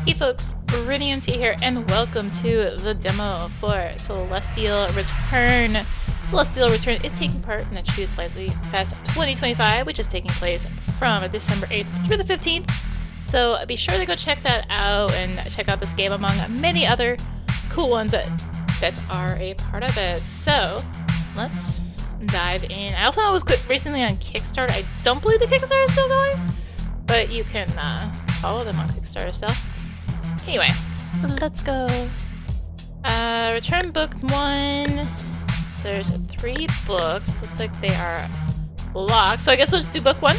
Hey folks, rinimt here, and welcome to the demo for Celestial Return. Celestial Return is taking part in the Choose Slightly Fest 2025, which is taking place from December 8th through the 15th. So be sure to go check that out and check out this game among many other cool ones that are a part of it. So let's dive in. I also know it was recently on Kickstarter. I don't believe the Kickstarter is still going, but you can follow them on Kickstarter still. Anyway, let's go. Return book 1. So there's 3 books. Looks like they are locked. So I guess we'll just do book 1.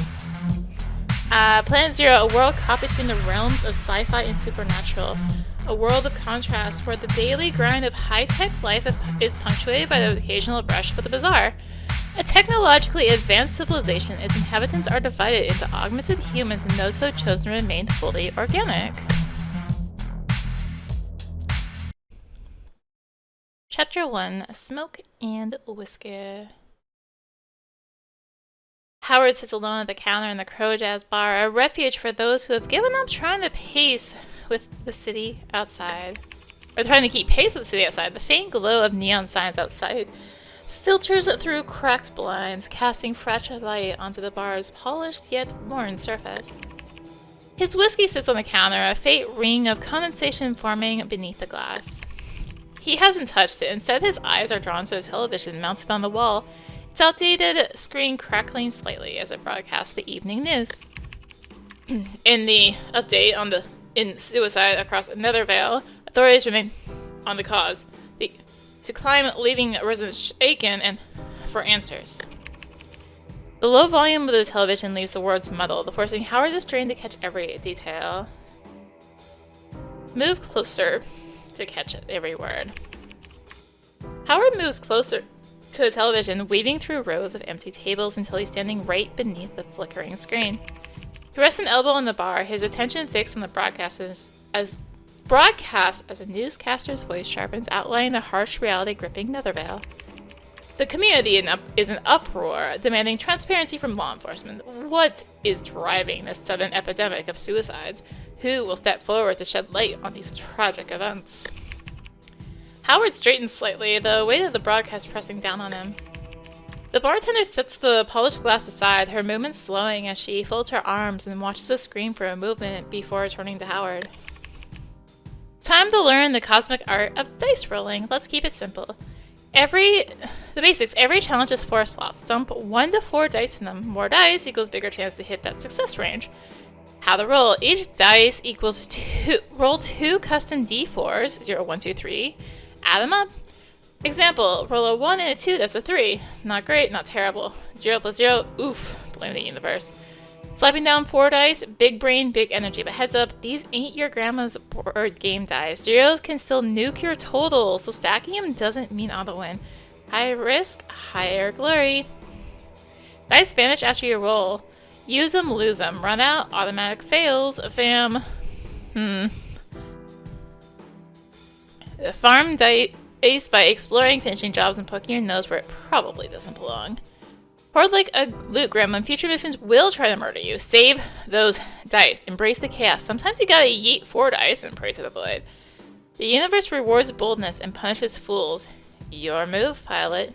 Planet Zero, a world caught between the realms of sci-fi and supernatural. A world of contrast where the daily grind of high-tech life is punctuated by the occasional brush with the bizarre. A technologically advanced civilization, its inhabitants are divided into augmented humans and those who have chosen to remain fully organic. Chapter 1, Smoke and Whiskey. Howard sits alone at the counter in the Crow Jazz Bar, a refuge for those who have given up trying to pace with the city outside. Or trying to keep pace with the city outside. The faint glow of neon signs outside filters through cracked blinds, casting fragile light onto the bar's polished yet worn surface. His whiskey sits on the counter, a faint ring of condensation forming beneath the glass. He hasn't touched it. Instead, his eyes are drawn to the television mounted on the wall, its outdated screen crackling slightly as it broadcasts the evening news. In the update in suicide across Nethervale, authorities remain on the cause. To climb, leaving residents shaken and for answers. The low volume of the television leaves the words muddled, forcing Howard to strain to catch every detail. Move closer to catch every word. Howard moves closer to the television, weaving through rows of empty tables until he's standing right beneath the flickering screen. He rests an elbow on the bar, his attention fixed on the broadcast as a newscaster's voice sharpens, outlining the harsh reality gripping Nethervale. The community is in uproar, demanding transparency from law enforcement. What is driving this sudden epidemic of suicides? Who will step forward to shed light on these tragic events? Howard straightens slightly, the weight of the broadcast pressing down on him. The bartender sets the polished glass aside, her movements slowing as she folds her arms and watches the screen for a movement before turning to Howard. Time to learn the cosmic art of dice rolling. Let's keep it simple. The basics. Every challenge is 4 slots. Dump 1 to 4 dice in them. More dice equals bigger chance to hit that success range. How to roll. Each dice equals 2. Roll 2 custom d4s. 0, 1, 2, 3. Add them up. Example. Roll a 1 and a 2. That's a 3. Not great, not terrible. 0 plus 0. Oof. Blame the universe. Slapping down 4 dice. Big brain, big energy. But heads up, these ain't your grandma's board game dice. Zeros can still nuke your total, so stacking them doesn't mean auto win. High risk, higher glory. Dice vanish after you roll. Use them, lose them. Run out, automatic fails, fam. Farm dice by exploring, finishing jobs, and poking your nose where it probably doesn't belong. Hoard like a loot gremlin, future missions will try to murder you. Save those dice. Embrace the chaos. Sometimes you gotta yeet 4 dice and pray to the void. The universe rewards boldness and punishes fools. Your move, pilot.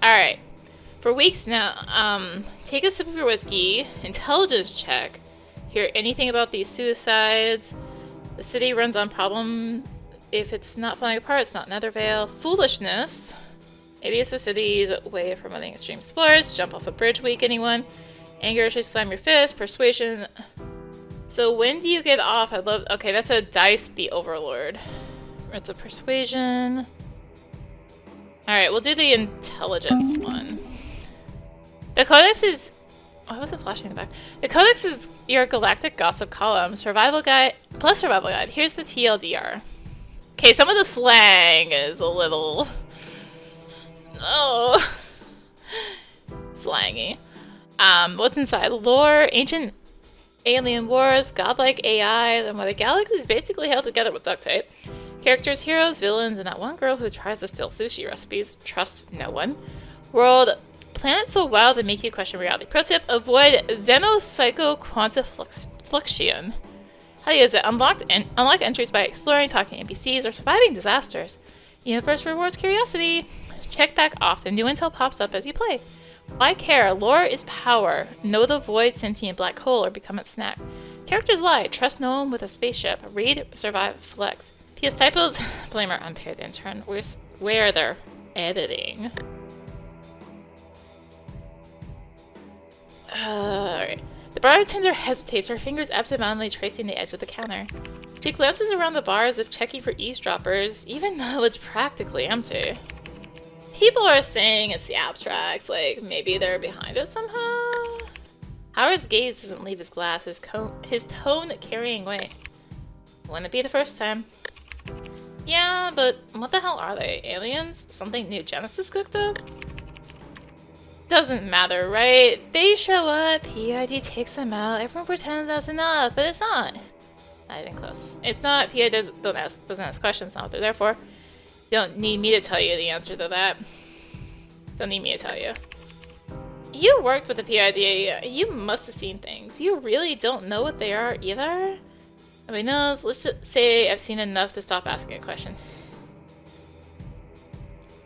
Alright. For weeks now, take a sip of your whiskey. Intelligence check. Hear anything about these suicides? The city runs on problem. If it's not falling apart, it's not Nethervale. Foolishness. Maybe it's the city's way of promoting extreme sports. Jump off a bridge weak, anyone? Anger, just slam your fist. Persuasion. So when do you get off? Okay, that's a dice, the overlord. It's a persuasion. Alright, we'll do the intelligence one. The codex is... Why was it flashing in the back? The codex is your galactic gossip column. Survival guide plus survival guide. Here's the TLDR. Okay, some of the slang is a little... Oh. Slangy. What's inside? Lore, ancient alien wars, godlike AI, and why the galaxy is basically held together with duct tape. Characters, heroes, villains, and that one girl who tries to steal sushi recipes. Trust no one. World, planets so wild they make you question reality. Pro tip, avoid xenopsychoquantifluxion. How to use it. Unlock entries by exploring, talking to NPCs, or surviving disasters. Universe rewards curiosity. Check back often. New intel pops up as you play. Why care? Lore is power. Know the void, sentient black hole, or become its snack. Characters lie. Trust no one with a spaceship. Read, survive, flex. PS typos. Blame our unpaid intern. Where they're editing. Alright. The bartender hesitates, her fingers absentmindedly tracing the edge of the counter. She glances around the bar as if checking for eavesdroppers, even though it's practically empty. People are saying it's the abstracts, like maybe they're behind it somehow. Howard's gaze doesn't leave his glass, his tone carrying weight. Wouldn't it be the first time? Yeah, but what the hell are they? Aliens? Something New Genesis cooked up? Doesn't matter, right? They show up, PID takes them out, everyone pretends that's enough, but it's not. Not even close. It's not. PID doesn't ask questions, not what they're there for. You don't need me to tell you the answer to that. Don't need me to tell you. You worked with the PID. You must have seen things. You really don't know what they are either? I mean, no, let's just say I've seen enough to stop asking a question.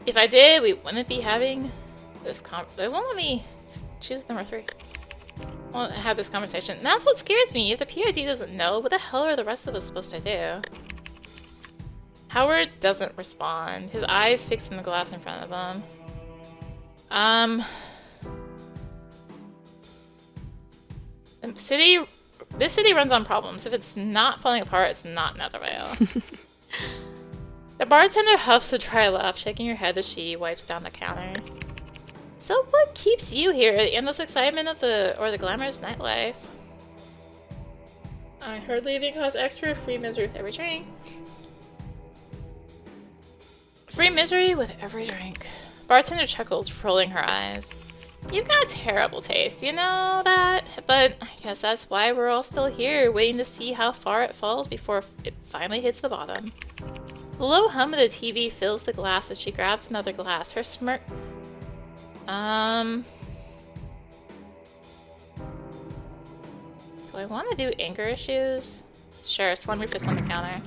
If I did, we wouldn't be having this they won't let me choose number 3. Won't have this conversation. And that's what scares me. If the PID doesn't know, what the hell are the rest of us supposed to do? Howard doesn't respond. His eyes fixed on the glass in front of him. This city runs on problems. If it's not falling apart, it's not Nethervale. The bartender huffs to try a laugh, shaking her head as she wipes down the counter. So what keeps you here? The endless excitement of the glamorous nightlife? I heard leaving caused extra free misery with every drink. Free misery with every drink. Bartender chuckles, rolling her eyes. You've got a terrible taste, you know that? But I guess that's why we're all still here, waiting to see how far it falls before it finally hits the bottom. The low hum of the TV fills the glass as she grabs another glass. Her smirk... Do I want to do anger issues? Sure, slam your fist on the counter.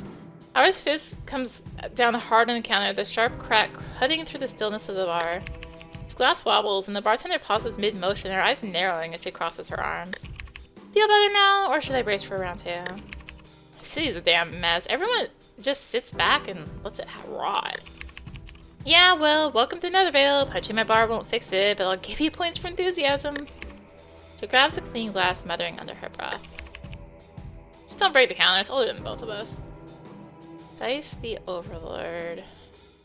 Howard's fist comes down hard on the counter, the sharp crack cutting through the stillness of the bar. His glass wobbles, and the bartender pauses mid-motion, her eyes narrowing as she crosses her arms. Feel better now, or should I brace for round 2? The city's a damn mess. Everyone just sits back and lets it rot. Yeah, well, welcome to Nethervale. Punching my bar won't fix it, but I'll give you points for enthusiasm. She grabs the clean glass, muttering under her breath. Just don't break the counter, it's older than both of us. Dice the Overlord.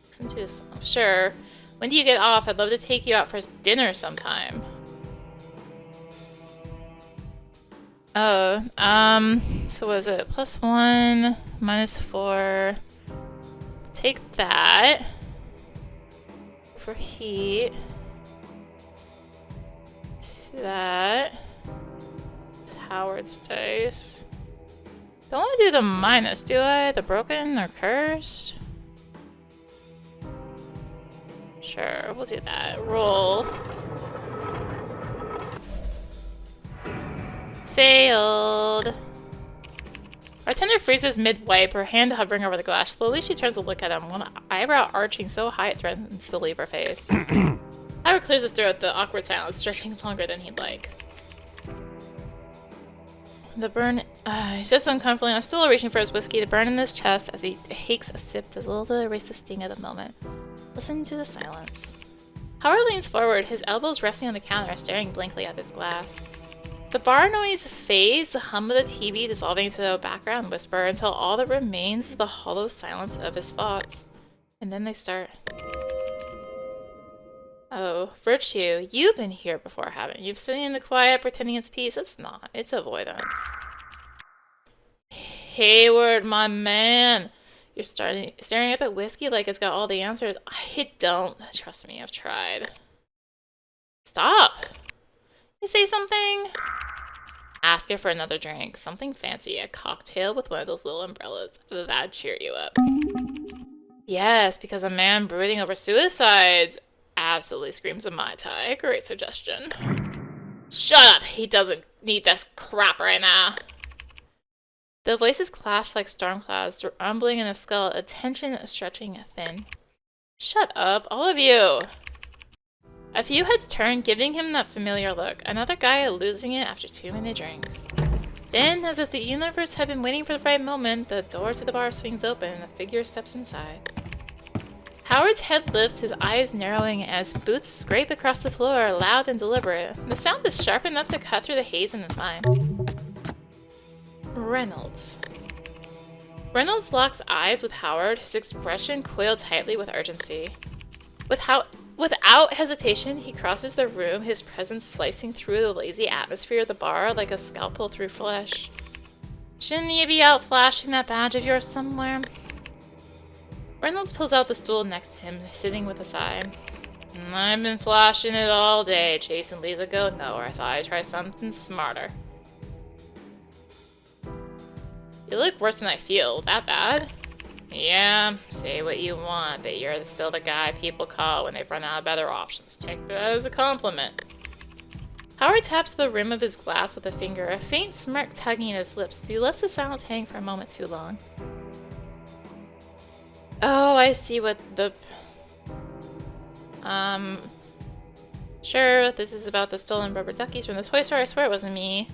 Listen to a song. Sure. When do you get off? I'd love to take you out for dinner sometime. Oh, so what is it? +1, -4. Take that. For heat. That. It's Howard's dice. Don't want to do the minus, do I? The broken or cursed? Sure, we'll do that. Roll. Failed. Bartender freezes mid-wipe, her hand hovering over the glass. Slowly she turns to look at him, one eyebrow arching so high it threatens to leave her face. Howard clears his throat, the awkward silence stretching longer than he'd like. The burn... he's just uncomfortably on a stool, reaching for his whiskey. The burn in his chest as he takes a sip does little to erase the sting of the moment. Listen to the silence. Howard leans forward, his elbows resting on the counter, staring blankly at his glass. The bar noise fades, the hum of the TV dissolving into a background whisper until all that remains is the hollow silence of his thoughts. And then they start. Oh, Virtue, you've been here before, haven't you? Sitting in the quiet, pretending it's peace. It's not. It's avoidance. Hayward, my man. You're staring at that whiskey like it's got all the answers. I don't. Trust me, I've tried. Stop. You say something? Ask her for another drink. Something fancy. A cocktail with one of those little umbrellas. That'd cheer you up. Yes, because a man brooding over suicides absolutely screams a Mai Tai. Great suggestion. Shut up! He doesn't need this crap right now. The voices clash like storm clouds, rumbling in a skull, a tension stretching thin. Shut up, all of you! A few heads turned, giving him that familiar look. Another guy losing it after too many drinks. Then, as if the universe had been waiting for the right moment, the door to the bar swings open and a figure steps inside. Howard's head lifts, his eyes narrowing as boots scrape across the floor, loud and deliberate. The sound is sharp enough to cut through the haze in his mind. Reynolds. Reynolds locks eyes with Howard, his expression coiled tightly with urgency. Without hesitation, he crosses the room, his presence slicing through the lazy atmosphere of the bar like a scalpel through flesh. Shouldn't you be out flashing that badge of yours somewhere? Reynolds pulls out the stool next to him, sitting with a sigh. I've been flashing it all day, chasing Lisa go nowhere. I thought I'd try something smarter. You look worse than I feel. That bad? Yeah, say what you want, but you're still the guy people call when they've run out of better options. Take that as a compliment. Howard taps the rim of his glass with a finger, a faint smirk tugging at his lips as he lets the silence hang for a moment too long. Oh, I see what the... Sure, this is about the stolen rubber duckies from the toy store. I swear it wasn't me.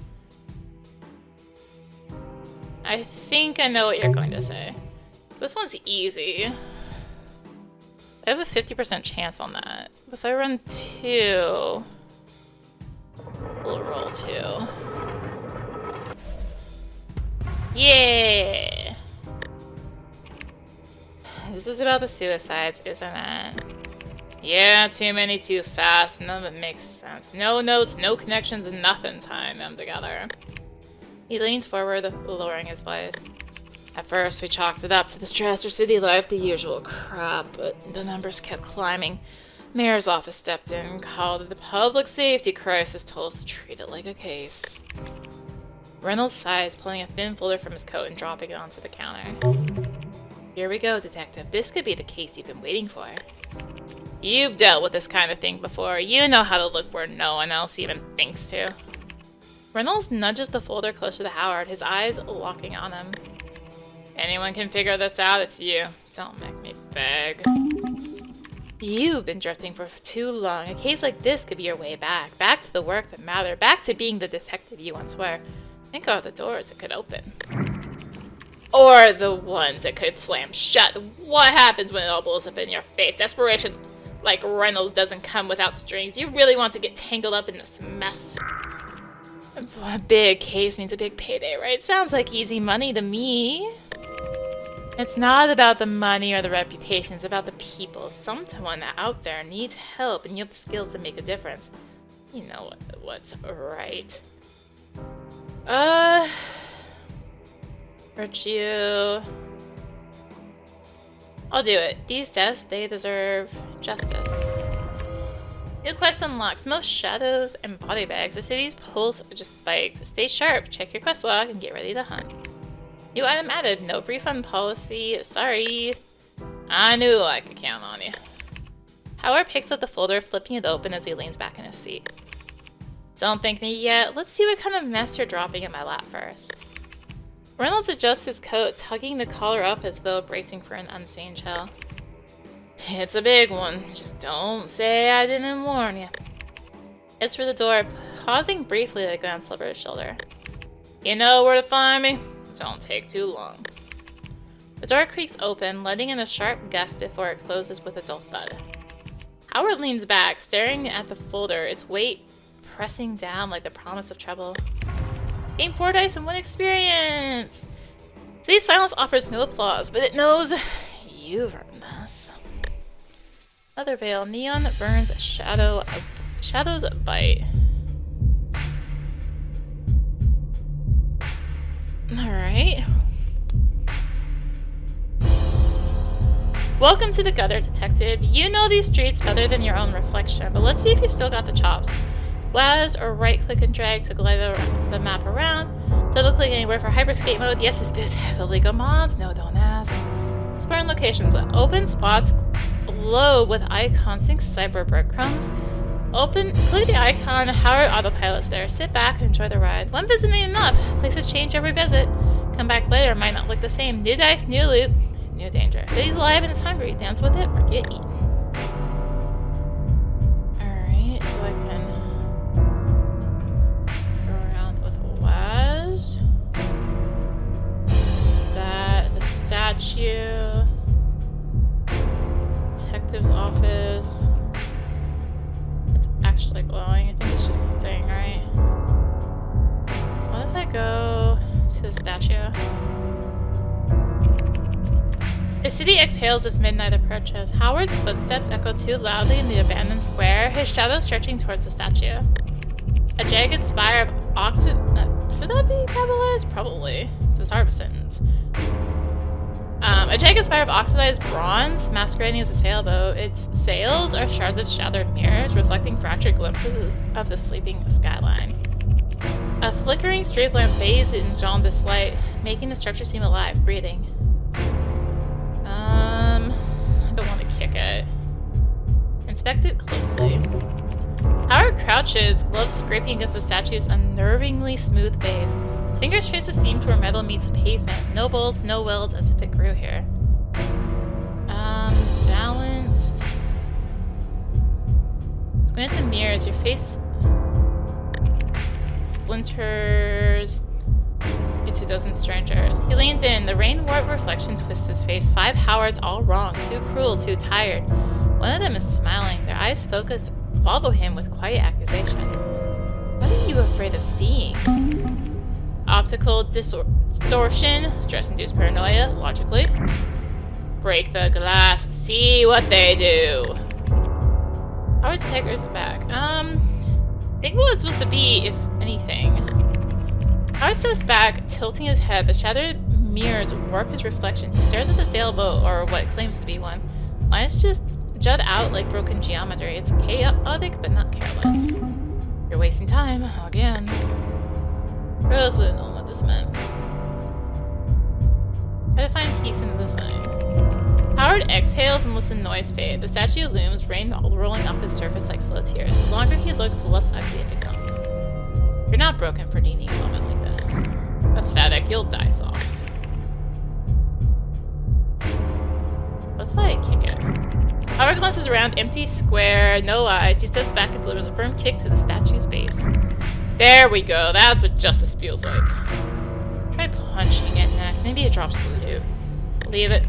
I think I know what you're going to say. This one's easy. I have a 50% chance on that. If I run 2, we'll roll 2. Yeah! This is about the suicides, isn't it? Yeah, too many too fast. None of it makes sense. No notes, no connections, nothing tying them together. He leans forward, lowering his voice. At first, we chalked it up to the stress or city life, the usual crap, but the numbers kept climbing. Mayor's office stepped in, called it the public safety crisis, told us to treat it like a case. Reynolds sighs, pulling a thin folder from his coat and dropping it onto the counter. Here we go, Detective. This could be the case you've been waiting for. You've dealt with this kind of thing before. You know how to look where no one else even thinks to. Reynolds nudges the folder closer to Howard, his eyes locking on him. Anyone can figure this out, it's you. Don't make me beg. You've been drifting for too long. A case like this could be your way back. Back to the work that mattered. Back to being the detective you once were. Think of the doors it could open. Or the ones that could slam shut. What happens when it all blows up in your face? Desperation like Reynolds doesn't come without strings. You really want to get tangled up in this mess. A big case means a big payday, right? Sounds like easy money to me. It's not about the money or the reputation, it's about the people. Someone out there needs help and you have the skills to make a difference. You know what's right. Virtue. I'll do it. These deaths, they deserve justice. New quest unlocks. Most shadows and body bags. The city's pulse just spiked. Stay sharp, check your quest log, and get ready to hunt. New item added. No refund policy. Sorry. I knew I could count on you. Howard picks up the folder, flipping it open as he leans back in his seat. Don't thank me yet. Let's see what kind of mess you're dropping in my lap first. Reynolds adjusts his coat, tugging the collar up as though bracing for an unseen chill. It's a big one. Just don't say I didn't warn you. It's for the door, pausing briefly to glance over his shoulder. You know where to find me? Don't take too long. The door creaks open, letting in a sharp gust before it closes with a dull thud. Howard leans back, staring at the folder, its weight pressing down like the promise of trouble. Game 4 dice and 1 experience! Today's silence offers no applause, but it knows you've earned this. Leather veil, neon burns, shadows bite. Alright. Welcome to the gutter, Detective. You know these streets better than your own reflection, but let's see if you've still got the chops. WAS or right-click and drag to glide the map around. Double-click anywhere for hyperscape mode. Yes, this boost have illegal mods. No, don't ask. Exploring locations. Open spots glow with icons. Think cyber breadcrumbs. Click the icon. Howard autopilot's there. Sit back and enjoy the ride. One visit ain't enough. Places change every visit. Come back later, might not look the same. New dice, new loot, new danger. Say he's alive and it's hungry. Dance with it or get eaten. Alright, so I can go around with Waz. That's that. The statue. Detective's office. It's actually glowing. I think it's just a thing, right? What if I go to the statue? The city exhales as midnight approaches. Howard's footsteps echo too loudly in the abandoned square, his shadow stretching towards the statue. A jagged spire of should that be capitalized? Probably. It's a start of a sentence. A jagged spire of oxidized bronze, masquerading as a sailboat. Its sails are shards of shattered mirrors, reflecting fractured glimpses of the sleeping skyline. A flickering street lamp bathes in jaundiced light, making the structure seem alive, breathing. I don't want to kick it. Inspect it closely. Howard crouches, gloves scraping against the statue's unnervingly smooth base. His fingers trace the seams where metal meets pavement. No bolts, no welds, as if it grew here. Balanced. Squint at the mirrors, your face splinters into a dozen strangers. He leans in, the rain-warped reflection twists his face. 5 Howards all wrong, too cruel, too tired. One of them is smiling, their eyes follow him with quiet accusation. What are you afraid of seeing? Optical distortion, stress-induced paranoia, logically. Break the glass, see what they do. Howard's tiger's back. Think what it's supposed to be, if anything. Howard steps back, tilting his head. The shattered mirrors warp his reflection. He stares at the sailboat, or what claims to be one. Lines just jut out like broken geometry. It's chaotic, but not careless. You're wasting time, again. Rose would have known what this meant. Try to find peace in the design. Howard exhales and lets the noise fade. The statue looms, rain rolling off its surface like slow tears. The longer he looks, the less ugly it becomes. You're not broken for needing a moment like this. Pathetic, you'll die soft. What if I kick it? Howard glances around, empty square, no eyes. He steps back and delivers a firm kick to the statue's base. There we go, that's what justice feels like. Try punching it next. Maybe it drops the loot. Leave it.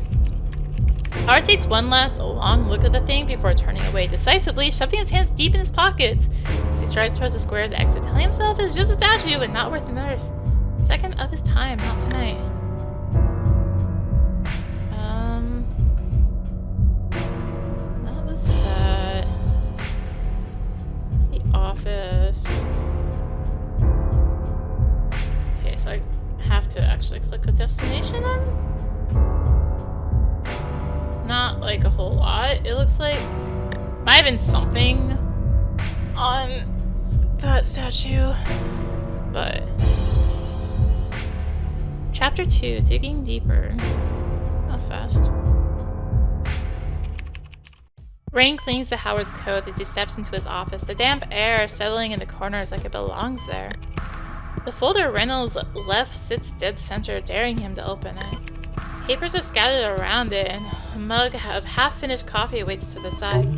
Howard takes one last long look at the thing before turning away, decisively shoving his hands deep in his pockets as he strides towards the square's exit, telling himself it's just a statue and not worth another second of his time, not tonight. That was that. It's the office. Okay, so I have to actually click a destination then? Not like a whole lot. It looks like might have been something on that statue, but Chapter 2, Digging Deeper. That was fast. Rain clings to Howard's coat as he steps into his office, the damp air settling in the corners like it belongs there. The folder Reynolds left sits dead center, daring him to open it. Papers are scattered around it, and a mug of half-finished coffee waits to the side.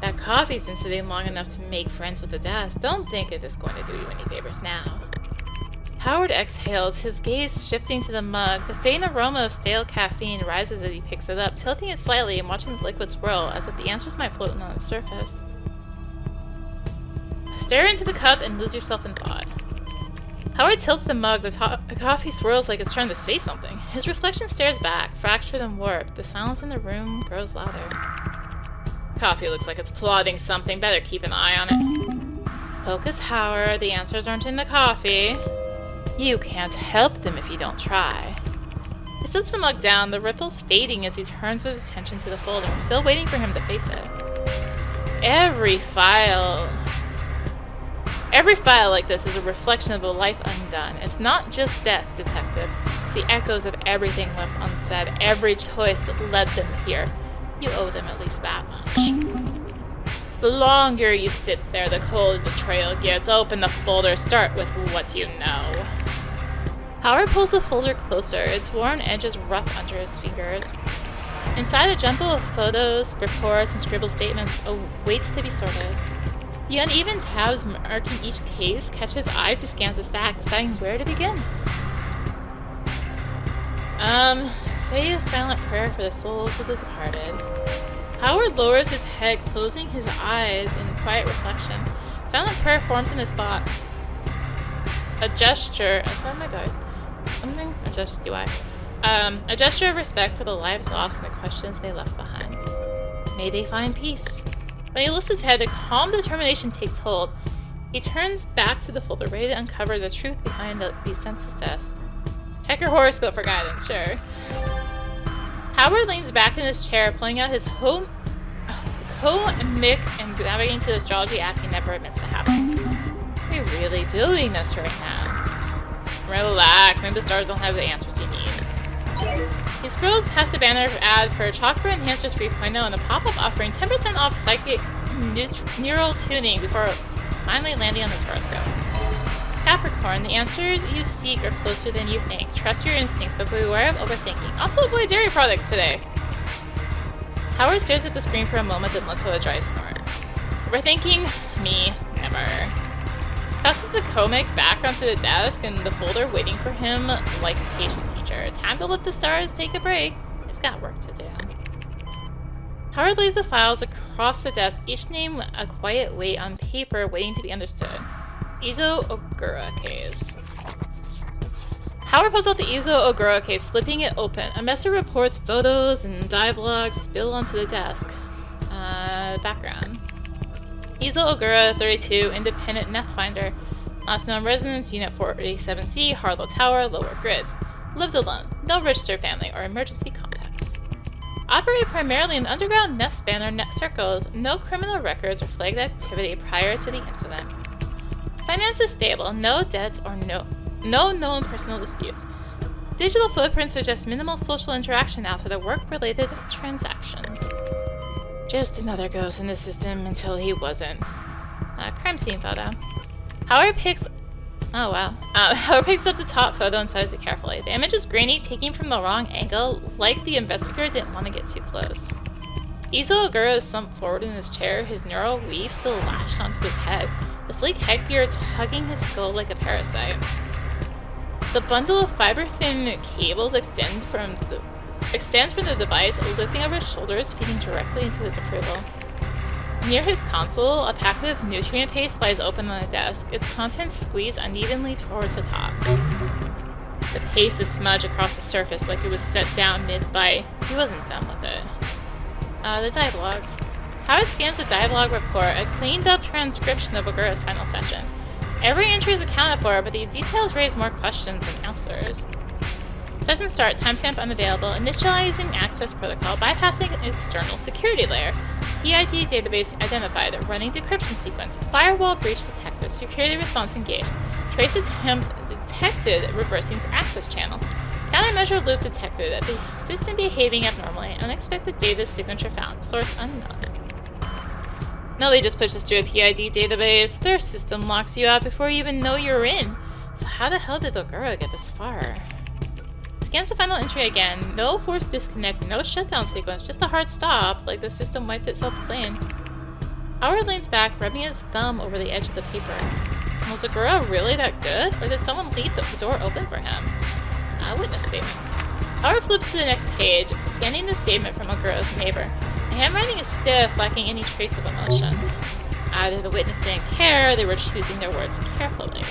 That coffee's been sitting long enough to make friends with the desk. Don't think it is going to do you any favors now. Howard exhales, his gaze shifting to the mug. The faint aroma of stale caffeine rises as he picks it up, tilting it slightly and watching the liquid swirl as if the answers might float on its surface. Stare into the cup and lose yourself in thought. Howard tilts the mug, the coffee swirls like it's trying to say something. His reflection stares back, fractured and warped. The silence in the room grows louder. Coffee looks like it's plotting something. Better keep an eye on it. Focus, Howard. The answers aren't in the coffee. You can't help them if you don't try. He sets the mug down, the ripples fading as he turns his attention to the folder, still waiting for him to face it. Every file like this is a reflection of a life undone. It's not just death, Detective. It's the echoes of everything left unsaid, every choice that led them here. You owe them at least that much. The longer you sit there, the colder the trail gets. Open the folder, start with what you know. Howard pulls the folder closer, its worn edges rough under his fingers. Inside, a jumble of photos, reports, and scribbled statements awaits to be sorted. The uneven tabs marking each case catch his eyes as he scans the stack, deciding where to begin. Say a silent prayer for the souls of the departed. Howard lowers his head, closing his eyes in quiet reflection. Silent prayer forms in his thoughts. A gesture. I saw my dice. Something? Or just UI. A gesture of respect for the lives lost and the questions they left behind. May they find peace. When he lifts his head, a calm determination takes hold. He turns back to the folder, ready to uncover the truth behind these census deaths. Check your horoscope for guidance, sure. Howard leans back in his chair, pulling out his comic and navigating to the astrology app he never admits to having. Are we really doing this right now? Relax, maybe the stars don't have the answers you need. He scrolls past the banner ad for Chakra Enhancer 3.0 and a pop-up offering 10% off psychic neural tuning before finally landing on this horoscope. Capricorn, the answers you seek are closer than you think. Trust your instincts, but beware of overthinking. Also avoid dairy products today. Howard stares at the screen for a moment, then lets out a dry snort. Overthinking? Me? Never. Tosses the comic back onto the desk and the folder waiting for him like a patient teacher. Time to let the stars take a break. He's got work to do. Howard lays the files across the desk, each name a quiet weight on paper waiting to be understood. Izo Ogura case. Howard pulls out the Izo Ogura case, flipping it open. A mess of reports, photos, and dialogues spill onto the desk. Background. Izo Ogura, 32, independent meth finder. Last known residence, Unit 47C, Harlow Tower, Lower Grids. Lived alone. No registered family or emergency contacts. Operate primarily in underground nest banner net circles. No criminal records or flagged activity prior to the incident. Finance is stable, no debts or no known personal disputes. Digital footprint suggests minimal social interaction outside of work-related transactions. Just another ghost in the system until he wasn't. Crime scene photo. Howard picks up the top photo and sizes it carefully. The image is grainy, taken from the wrong angle, like the investigator didn't want to get too close. Izo Ogura is slumped forward in his chair, his neural weave still lashed onto his head, the sleek headgear tugging his skull like a parasite. The bundle of fiber-thin cables extends from the device, looping over his shoulders, feeding directly into his approval. Near his console, a packet of nutrient paste lies open on the desk, its contents squeezed unevenly towards the top. The paste is smudged across the surface like it was set down mid-bite. He wasn't done with it. The dialogue. Howard scans the dialogue report, a cleaned-up transcription of Ogura's final session. Every entry is accounted for, but the details raise more questions than answers. Session start, timestamp unavailable, initializing access protocol, bypassing external security layer. PID database identified, running decryption sequence, firewall breach detected, security response engaged, trace attempt detected, reversing access channel. Countermeasure loop detected, system behaving abnormally, unexpected data signature found, source unknown. Nobody just pushes through a PID database. Their system locks you out before you even know you're in. So how the hell did Ogura get this far? Scans the final entry again. No forced disconnect, no shutdown sequence, just a hard stop, like the system wiped itself clean. Howard leans back, rubbing his thumb over the edge of the paper. Was Ogura really that good, or did someone leave the door open for him? Witness statement. Howard flips to the next page, scanning the statement from Ogura's neighbor. The handwriting is stiff, lacking any trace of emotion. Either the witness didn't care, or they were choosing their words carefully.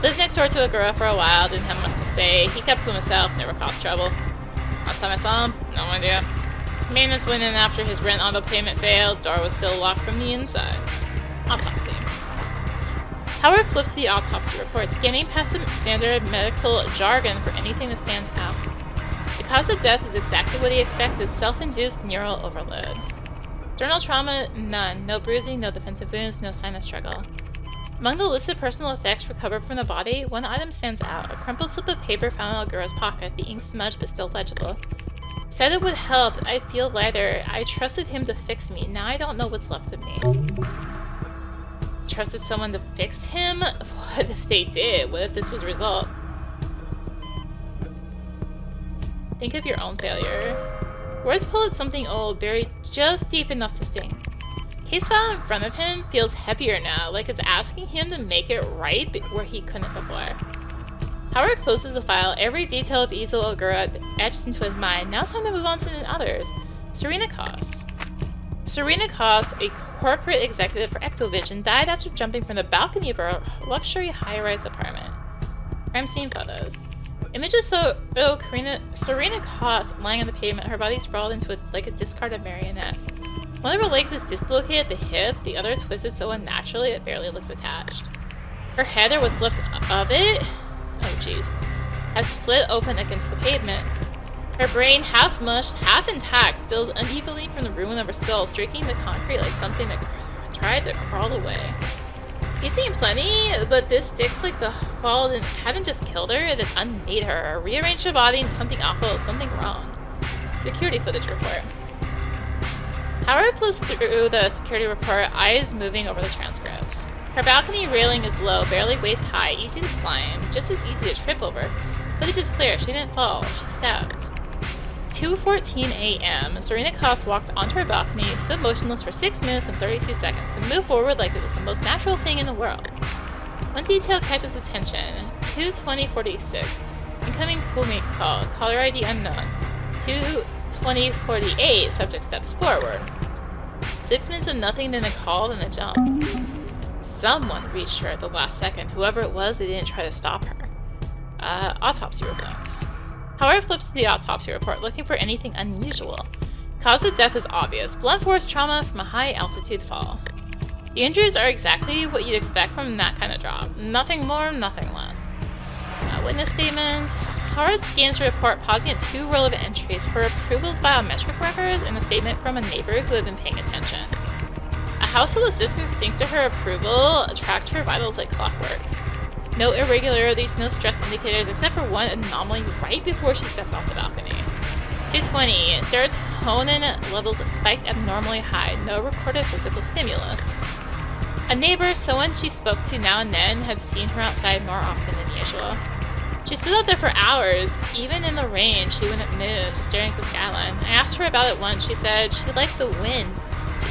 Lived next door to Ogura for a while, didn't have much to say. He kept to himself, never caused trouble. Last time I saw him, no idea. Maintenance went in after his rent auto payment failed. Door was still locked from the inside. Autopsy. Howard flips the autopsy report, scanning past the standard medical jargon for anything that stands out. The cause of death is exactly what he expected, self-induced neural overload. External trauma, none. No bruising, no defensive wounds, no sign of struggle. Among the listed personal effects recovered from the body, one item stands out, a crumpled slip of paper found in Ogura's pocket, the ink smudged but still legible. Said it would help, I feel lighter. I trusted him to fix me, now I don't know what's left of me. Trusted someone to fix him? What if they did? What if this was a result? Think of your own failure. Words pull at something old, buried just deep enough to sting. Case file in front of him feels heavier now, like it's asking him to make it right where he couldn't before. Howard closes the file, every detail of Easel Ogura etched into his mind. Now it's time to move on to the others. Serena Koss. Serena Koss, a corporate executive for Ectovision, died after jumping from the balcony of her luxury high-rise apartment. Crime scene photos. Images show Serena Koss lying on the pavement, her body sprawled into like a discarded marionette. One of her legs is dislocated at the hip, the other twisted so unnaturally it barely looks attached. Her head, or what's left of it, oh jeez, has split open against the pavement. Her brain, half mushed, half intact, spills unevenly from the ruin of her skull, streaking the concrete like something that tried to crawl away. He's seen plenty, but this sticks like the fall hadn't just killed her, it had unmade her, rearranged her body into something awful, something wrong. Security footage report. Howard flips through the security report, eyes moving over the transcript. Her balcony railing is low, barely waist high, easy to climb, just as easy to trip over. Footage is clear, she didn't fall, she stepped. 2:14 a.m., Serena Koss walked onto her balcony, stood motionless for 6 minutes and 32 seconds, and moved forward like it was the most natural thing in the world. One detail catches attention. 2:20:46. Incoming crewmate call. Caller ID unknown. 2:20:48. Subject steps forward. 6 minutes of nothing, then a call, then a jump. Someone reached her at the last second. Whoever it was, they didn't try to stop her. Autopsy reports. Howard flips to the autopsy report, looking for anything unusual. Cause of death is obvious. Blunt force trauma from a high-altitude fall. The injuries are exactly what you'd expect from that kind of drop. Nothing more, nothing less. Witness statements. Howard scans the report, pausing at 2 relevant entries for approvals biometric records and a statement from a neighbor who had been paying attention. A household assistant synced to her approval, tracked her vitals like clockwork. No irregularities, no stress indicators, except for one anomaly right before she stepped off the balcony. 2:20. Serotonin levels spiked abnormally high. No recorded physical stimulus. A neighbor, someone she spoke to now and then, had seen her outside more often than usual. She stood out there for hours. Even in the rain, she wouldn't move, just staring at the skyline. I asked her about it once. She said she liked the wind.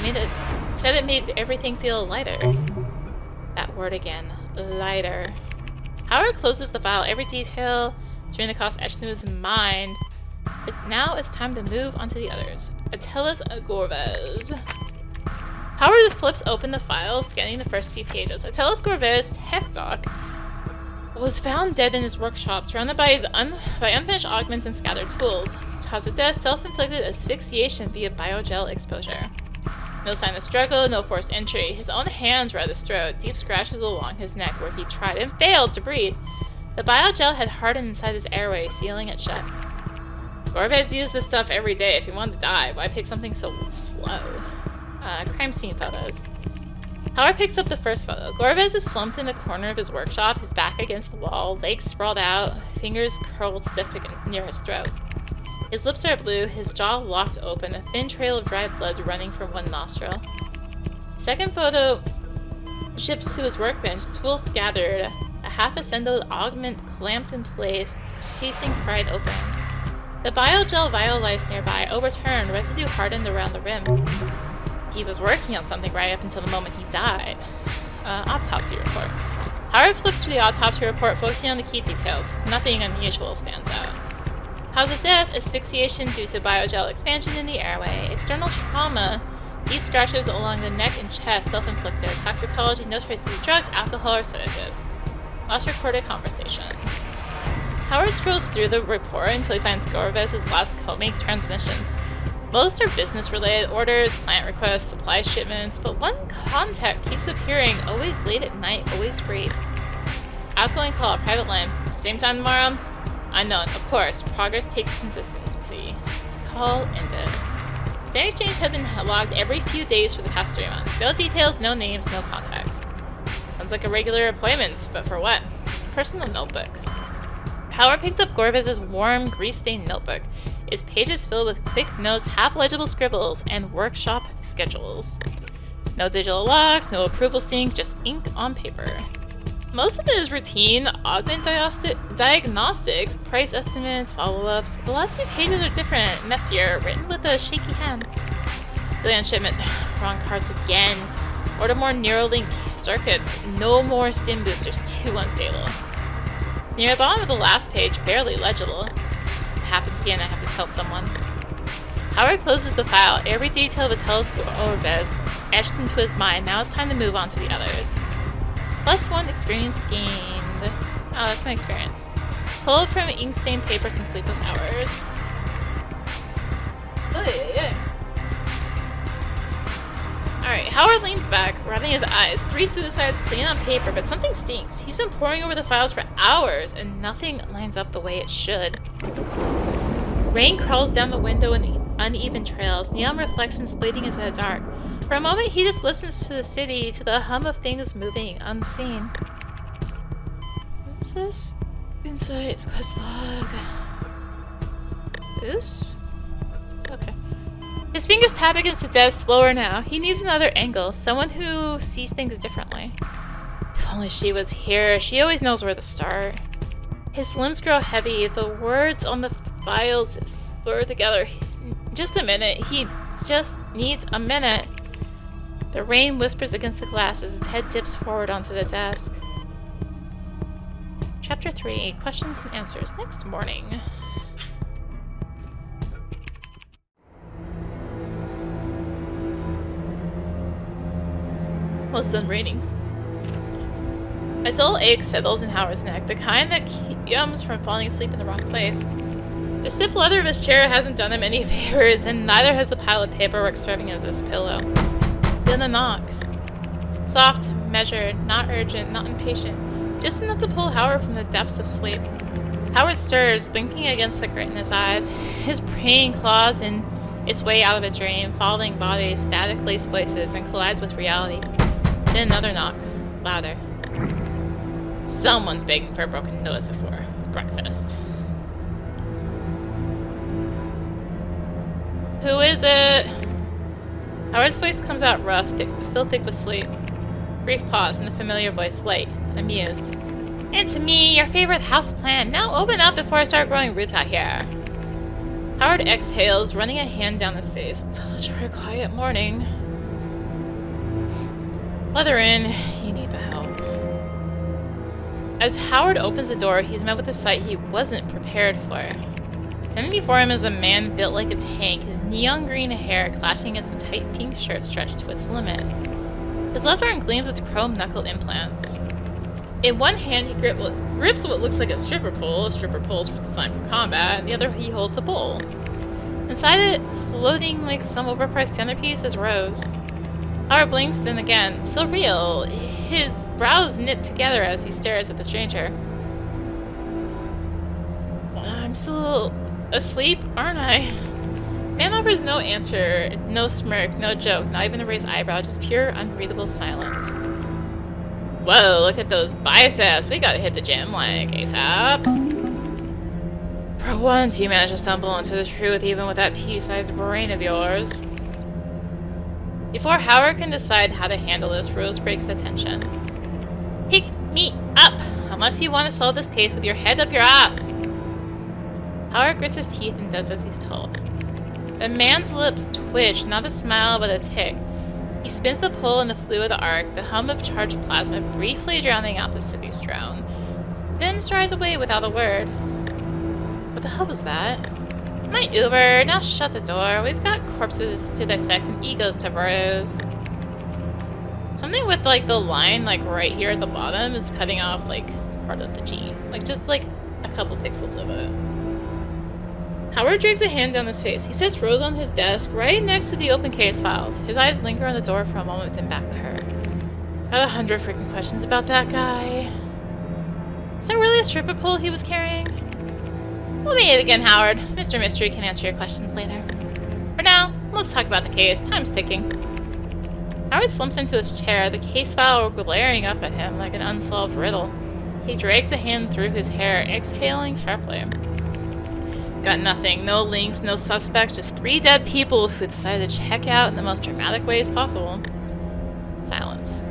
It made everything feel lighter. That word again. Lighter. Howard closes the file, every detail Serena Koss etched into his mind. But now it's time to move on to the others. Attilas Gorvez. Howard flips open the file, scanning the first few pages. Attilas Gorvez, tech doc, was found dead in his workshop, surrounded by unfinished augments and scattered tools. Cause of death, self-inflicted asphyxiation via biogel exposure. No sign of struggle, no forced entry. His own hands were at his throat, deep scratches along his neck where he tried and failed to breathe. The biogel had hardened inside his airway, sealing it shut. Gorvez used this stuff every day. If he wanted to die, why pick something so slow? Crime scene photos. Howard picks up the first photo. Gorvez is slumped in the corner of his workshop, his back against the wall, legs sprawled out, fingers curled stiff near his throat. His lips are blue, his jaw locked open, a thin trail of dry blood running from one nostril. Second photo shifts to his workbench, tools scattered, a half-assembled augment clamped in place, casing pried open. The biogel vial lies nearby, overturned, residue hardened around the rim. He was working on something right up until the moment he died. Autopsy report. Howard flips through the autopsy report, focusing on the key details. Nothing unusual stands out. Cause of death, asphyxiation due to biogel expansion in the airway. External trauma, deep scratches along the neck and chest, self-inflicted. Toxicology, no traces of drugs, alcohol, or sedatives. Last recorded conversation. Howard scrolls through the report until he finds Gorvez's last co-make transmissions. Most are business-related orders, client requests, supply shipments, but one contact keeps appearing, always late at night, always brief. Outgoing call, private line. Same time tomorrow? Unknown, of course. Progress takes consistency. Call ended. Data exchange had been logged every few days for the past 3 months. No details, no names, no contacts. Sounds like a regular appointment, but for what? Personal notebook. Howard picks up Gorvez's warm, grease-stained notebook. Its pages filled with quick notes, half-legible scribbles, and workshop schedules. No digital logs, no approval sync, just ink on paper. Most of it is routine, augment diagnostics, price estimates, follow-ups. The last few pages are different, messier, written with a shaky hand. Delay on shipment. Wrong parts again. Order more Neuralink circuits. No more stim boosters. Too unstable. Near the bottom of the last page, barely legible. If it happens again, I have to tell someone. Howard closes the file. Every detail of a telescope Orvez etched into his mind. Now it's time to move on to the others. +1 experience gained. Oh, that's my experience. Pulled from ink-stained papers and sleepless hours. Oh, yeah. Alright, Howard leans back, rubbing his eyes. 3 suicides clean on paper, but something stinks. He's been poring over the files for hours, and nothing lines up the way it should. Rain crawls down the window in uneven trails, neon reflections bleeding into the dark. For a moment, he just listens to the city, to the hum of things moving unseen. What's this? Insights, quest log. This? Okay. His fingers tap against the desk slower now. He needs another angle, someone who sees things differently. If only she was here. She always knows where to start. His limbs grow heavy. The words on the files blur together. Just a minute. He just needs a minute. The rain whispers against the glass as his head dips forward onto the desk. Chapter 3. Questions and answers. Next morning. Well, it's done raining. A dull ache settles in Howard's neck, the kind that comes from falling asleep in the wrong place. The stiff leather of his chair hasn't done him any favors, and neither has the pile of paperwork serving as his pillow. Then a knock. Soft, measured, not urgent, not impatient, just enough to pull Howard from the depths of sleep. Howard stirs, blinking against the grit in his eyes. His brain claws in its way out of a dream, falling bodies, static-laced voices, and collides with reality. Then another knock, louder. Someone's begging for a broken nose before breakfast. Who is it? Howard's voice comes out rough, still thick with sleep. Brief pause, and the familiar voice, light, amused. And to me, your favorite houseplant. Now open up before I start growing roots out here. Howard exhales, running a hand down his face. Such a quiet morning. Let her in. You need the help. As Howard opens the door, he's met with a sight he wasn't prepared for. Standing before him is a man built like a tank, his neon green hair clashing against a tight pink shirt stretched to its limit. His left arm gleams with chrome knuckle implants. In one hand, he grips what looks like a stripper pole. Stripper poles were designed for combat. And the other, he holds a bowl. Inside it, floating like some overpriced centerpiece, is Rose. Howard blinks, then again. Still real. His brows knit together as he stares at the stranger. I'm still asleep, aren't I? Man offers no answer, no smirk, no joke, not even a raised eyebrow, just pure, unreadable silence. Whoa, look at those biceps. We gotta hit the gym like ASAP. For once, you managed to stumble into the truth even with that pea-sized brain of yours. Before Howard can decide how to handle this, Rose breaks the tension. Pick me up, unless you want to solve this case with your head up your ass. Howard grits his teeth and does as he's told. The man's lips twitch, not a smile but a tick. He spins the pole in the flue of the arc, the hum of charged plasma briefly drowning out the city's drone, then strides away without a word. What the hell was that? My Uber, now shut the door. We've got corpses to dissect and egos to bruise. Something with like the line like right here at the bottom is cutting off like part of the G. Like just like a couple pixels of it. Howard drags a hand down his face. He sets Rose on his desk right next to the open case files. His eyes linger on the door for a moment, then back to her. Got 100 freaking questions about that guy. Is that really a stripper pole he was carrying? We'll behave again, Howard. Mr. Mystery can answer your questions later. For now, let's talk about the case. Time's ticking. Howard slumps into his chair, the case file glaring up at him like an unsolved riddle. He drags a hand through his hair, exhaling sharply. Got nothing. No links, no suspects, just 3 dead people who decided to check out in the most dramatic ways possible. Silence.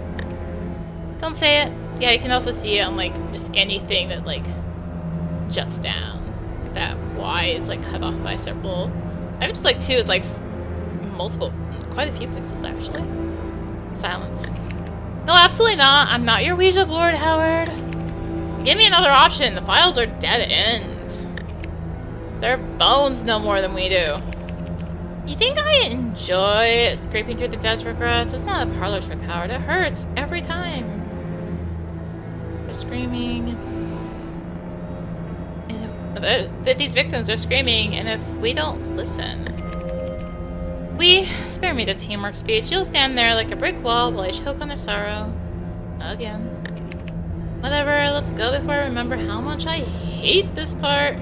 Don't say it. Yeah, you can also see it on, like, just anything that, like, juts down. Like that Y is, like, cut off by a circle. I would just like, too, it's, like, multiple, quite a few pixels, actually. Silence. No, absolutely not. I'm not your Ouija board, Howard. Give me another option. The files are dead ends. They're bones no more than we do. You think I enjoy scraping through the dead's regrets? It's not a parlor trick, Howard. It hurts every time. They're screaming. And if these victims are screaming, and if we don't listen... spare me the teamwork speech. You'll stand there like a brick wall while I choke on their sorrow. Again. Whatever, let's go before I remember how much I hate this part.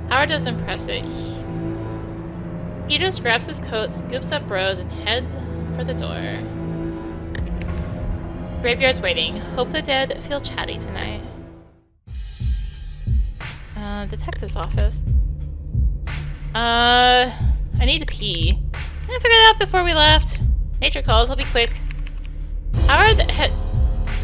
Howard doesn't press it. He just grabs his coat, scoops up Rose, and heads for the door. Graveyard's waiting. Hope the dead feel chatty tonight. Detective's office. I need to pee. Can I figure it out before we left? Nature calls, I'll be quick. Howard heads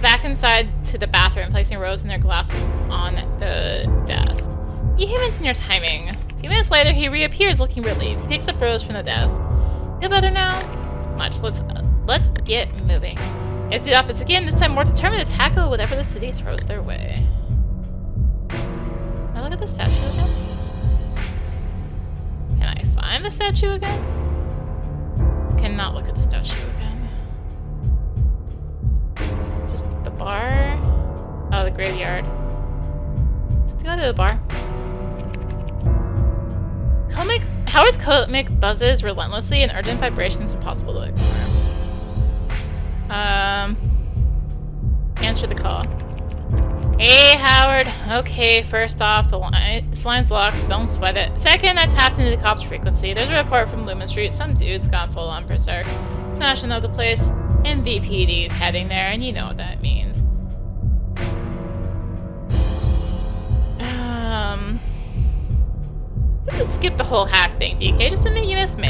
back inside to the bathroom, placing Rose and their glass on the desk. You hints in your timing. A few minutes later, he reappears looking relieved. He picks up Rose from the desk. Feel better now? Much. Let's get moving. It's the office again, this time more determined to tackle whatever the city throws their way. Can I look at the statue again? Can I find the statue again? Cannot look at the statue again. Just the bar? Oh, the graveyard. Let's go to the bar. Howard's comic buzzes relentlessly, and urgent vibrations impossible to ignore. Answer the call. Hey, Howard. Okay, first off, this line's locked, so don't sweat it. Second, I tapped into the cops' frequency. There's a report from Lumen Street. Some dude's gone full on berserk, smashing up the place. MVPD's heading there, and you know what that means. Let's skip the whole hack thing, DK. Just admit you missed me.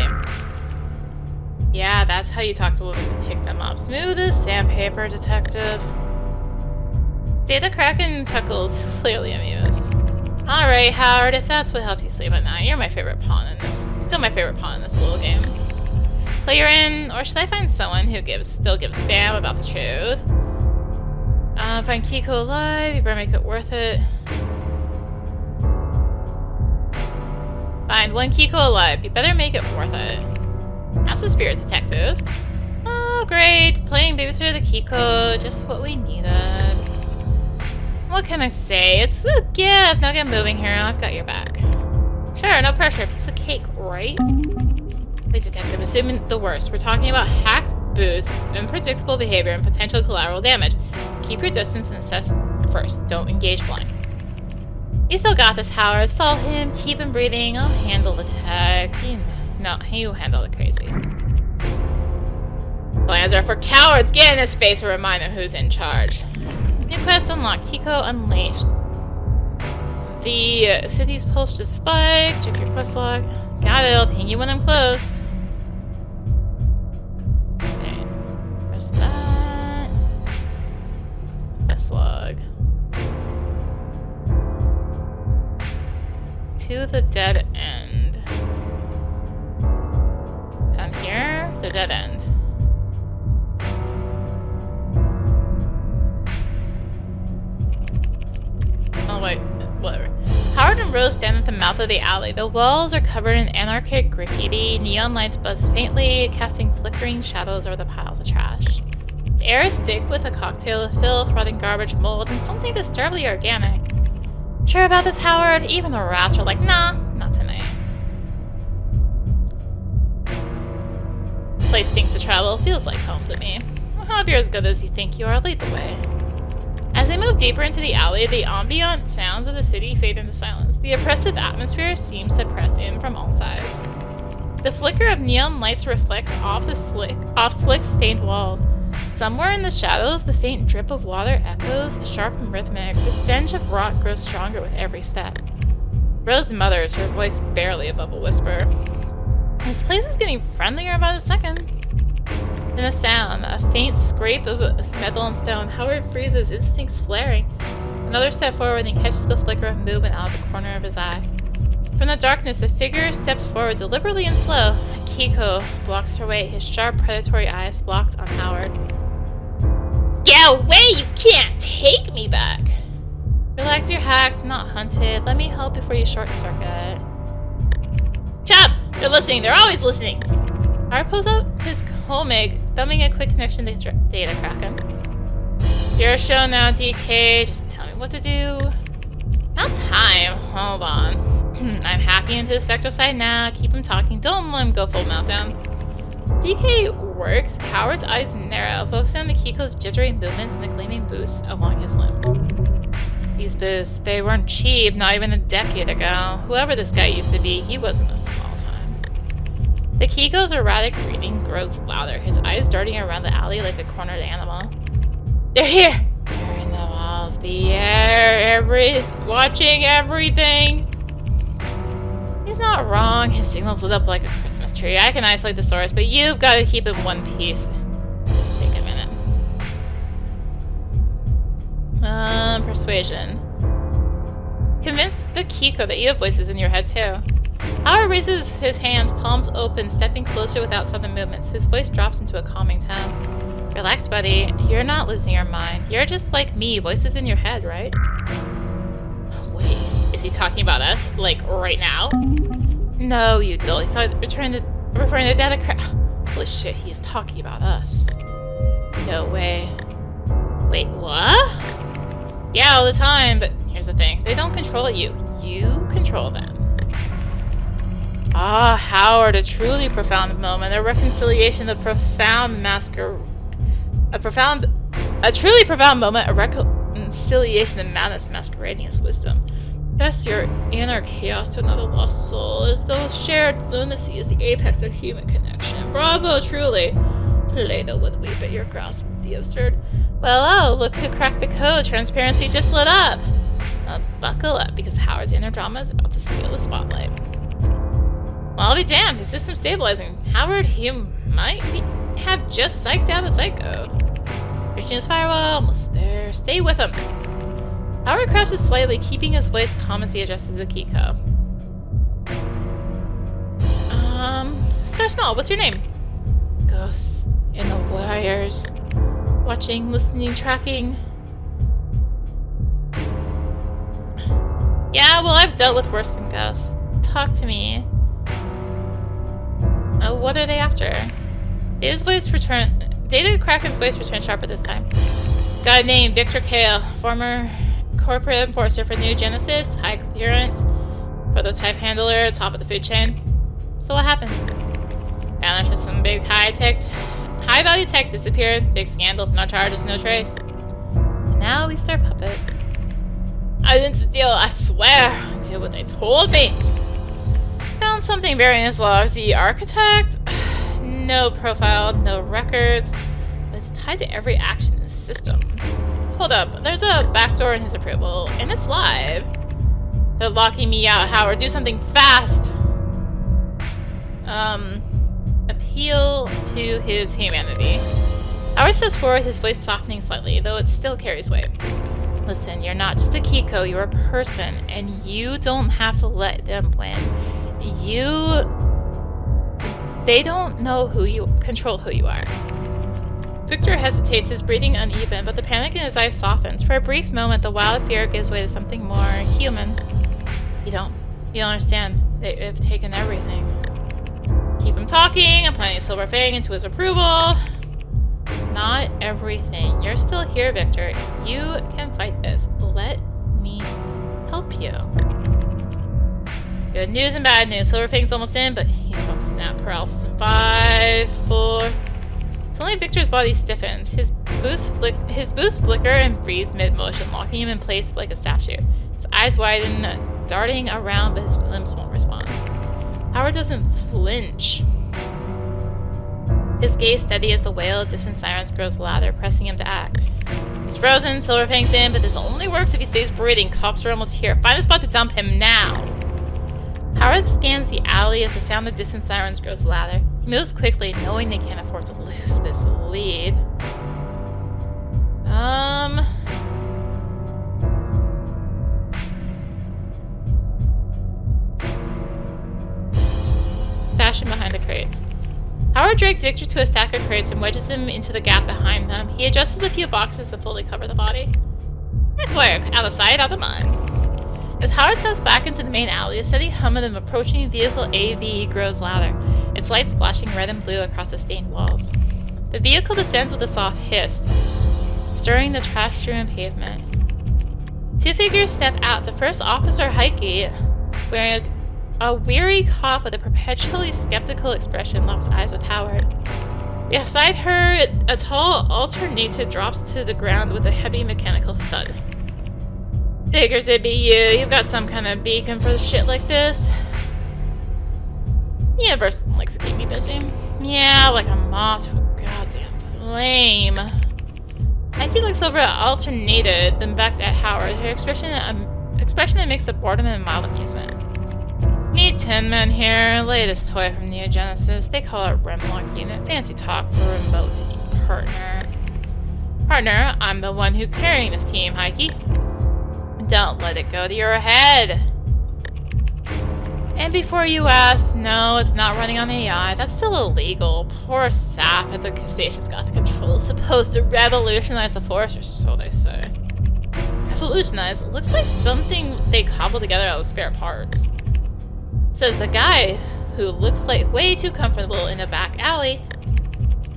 Yeah, that's how you talk to women to pick them up. Smooth as sandpaper, detective. Data Kraken chuckles, clearly amused. Alright, Howard, if that's what helps you sleep at night, you're my favorite pawn in this. Still my favorite pawn in this little game. So you're in, or should I find someone who still gives a damn about the truth? Find Kiko alive, you better make it worth it. Find one Kiko alive, you better make it worth it. Ask the spirit detective. Oh, great. Playing babysitter the Kiko, just what we needed. What can I say? It's a gift. Now get moving here. I've got your back. Sure, no pressure. Piece of cake, right? Wait, detective, assuming the worst. We're talking about hacked boosts, unpredictable behavior, and potential collateral damage. Keep your distance and assess first. Don't engage blind. You still got this, Howard. Stall him. Keep him breathing. I'll handle the tech. No, you handle the crazy. Plans are for cowards. Get in his face a reminder who's in charge. New quest unlocked. Kiko unleashed. The city's pulse just spiked. Check your quest log. Got it. I'll ping you when I'm close. Okay. There's that. Quest log. To the dead end. Down here, the dead end. Oh wait, whatever. Howard and Rose stand at the mouth of the alley. The walls are covered in anarchic graffiti. Neon lights buzz faintly, casting flickering shadows over the piles of trash. The air is thick with a cocktail of filth, rotting garbage, mold, and something disturbingly organic. Sure about this, Howard? Even the rats are like, nah, not tonight. Place stinks to travel, feels like home to me. Well, however you're as good as you think you are, lead the way. As they move deeper into the alley, the ambient sounds of the city fade into silence. The oppressive atmosphere seems to press in from all sides. The flicker of neon lights reflects off slick-stained walls. Somewhere in the shadows, the faint drip of water echoes, sharp and rhythmic. The stench of rot grows stronger with every step. Rose mutters, her voice barely above a whisper. This place is getting friendlier by the second. Then a sound, a faint scrape of metal and stone. Howard freezes, instincts flaring. Another step forward and he catches the flicker of movement out of the corner of his eye. From the darkness, a figure steps forward deliberately and slow. Kiko blocks her way, his sharp, predatory eyes locked on Howard. Get away! You can't take me back! Relax, you're hacked, not hunted. Let me help before you short-circuit. Chop! They're listening. They're always listening. Howard pulls out his Homig, thumbing a quick connection to data Kraken. Your show now, DK. Just tell me what to do. Now time. Hold on. I'm hacking into the spectral side now. Keep him talking. Don't let him go full meltdown. DK works. Howard's eyes narrow, focusing on the Kiko's jittery movements and the gleaming boosts along his limbs. These boosts, they weren't cheap, not even a decade ago. Whoever this guy used to be, he wasn't a small time. The Kiko's erratic breathing grows louder, his eyes darting around the alley like a cornered animal. They're here! They're in the walls, the air, watching everything! He's not wrong. His signal's lit up like a Christmas tree. I can isolate the source, but you've got to keep it in one piece. This will take a minute. Persuasion. Convince the Kiko that you have voices in your head, too. Howard raises his hands, palms open, stepping closer without sudden movements. His voice drops into a calming tone. Relax, buddy. You're not losing your mind. You're just like me. Voices in your head, right? Wait. Is he talking about us? Like, right now? No, you doll. He's referring to data Holy shit, he's talking about us. No way. Wait, what? Yeah, all the time, but here's the thing. They don't control you. You control them. Ah, Howard, a truly profound moment. A reconciliation, a truly profound moment, a reconciliation of madness masquerading as wisdom. Yes, your inner chaos to another lost soul, as though shared lunacy is the apex of human connection. Bravo, truly. Plato would weep at your grasp of the absurd. Well, oh, look who cracked the code. Transparency just lit up. Buckle up, because Howard's inner drama is about to steal the spotlight. Well, I'll be damned. His system's stabilizing. Howard, he might have just psyched out a psycho. Reaching his firewall, almost there. Stay with him. Howard crouches slightly, keeping his voice calm as he addresses the Kiko. Start small. What's your name? Ghosts in the wires. Watching, listening, tracking. Yeah, well, I've dealt with worse than ghosts. Talk to me. What are they after? Data Kraken's voice returned sharper this time. Got a name, Victor Kale, former corporate enforcer for New Genesis, high clearance, prototype handler, top of the food chain. So what happened? Vanished with some big high-value tech disappeared, big scandal, no charges, no trace. And now we start puppet. I didn't steal, I swear. I did what they told me. Found something buried in his logs. The architect? No profile, no records, but it's tied to every action in the system. Hold up, there's a backdoor in his approval, and it's live. They're locking me out, Howard. Do something fast. Appeal to his humanity. Howard steps forward, his voice softening slightly, though it still carries weight. Listen, you're not just a Kiko, you're a person, and you don't have to let them win. They don't know control who you are. Victor hesitates, his breathing uneven, but the panic in his eyes softens. For a brief moment, the wild fear gives way to something more human. You don't understand. They've taken everything. Keep him talking. I'm planting Silver Fang into his approval. Not everything. You're still here, Victor. You can fight this. Let me help you. Good news and bad news. Silver Fang's almost in, but he's about to snap. Paralysis in 5, 4. Suddenly, Victor's body stiffens. His boosts flicker and freeze mid-motion, locking him in place like a statue. His eyes widen, darting around, but his limbs won't respond. Howard doesn't flinch. His gaze steady as the wail of distant sirens grows louder, pressing him to act. He's frozen, Silver Fang's in, but this only works if he stays breathing. Cops are almost here. Find a spot to dump him now. Howard scans the alley as the sound of distant sirens grows louder. He moves quickly, knowing they can't afford to lose this lead. Stash him behind the crates. Howard drags Victor to a stack of crates and wedges him into the gap behind them. He adjusts a few boxes to fully cover the body. Nice work. Out of sight, out of mind. As Howard steps back into the main alley, the steady hum of the approaching vehicle AV grows louder, its lights flashing red and blue across the stained walls. The vehicle descends with a soft hiss, stirring the trash-strewn pavement. Two figures step out. The first officer, Heike, wearing a weary cop with a perpetually skeptical expression, locks eyes with Howard. Beside her, a tall alternator drops to the ground with a heavy mechanical thud. Figures it'd be you. You've got some kind of beacon for shit like this. Universe likes to keep me busy. Yeah, like a moth to a goddamn flame. Heike looks over at Alternated, then back at Howard, her expression that makes of boredom and mild amusement. Meet Tin Man here, latest toy from Neo Genesis. They call it Remlock Unit. Fancy talk for remote partner. Partner, I'm the one who's carrying this team, Heike. Don't let it go to your head. And before you ask, no, it's not running on AI. That's still illegal. Poor sap at the station's got the controls supposed to revolutionize the force, or so they say. Revolutionize? It looks like something they cobbled together out of spare parts. Says the guy who looks like way too comfortable in a back alley.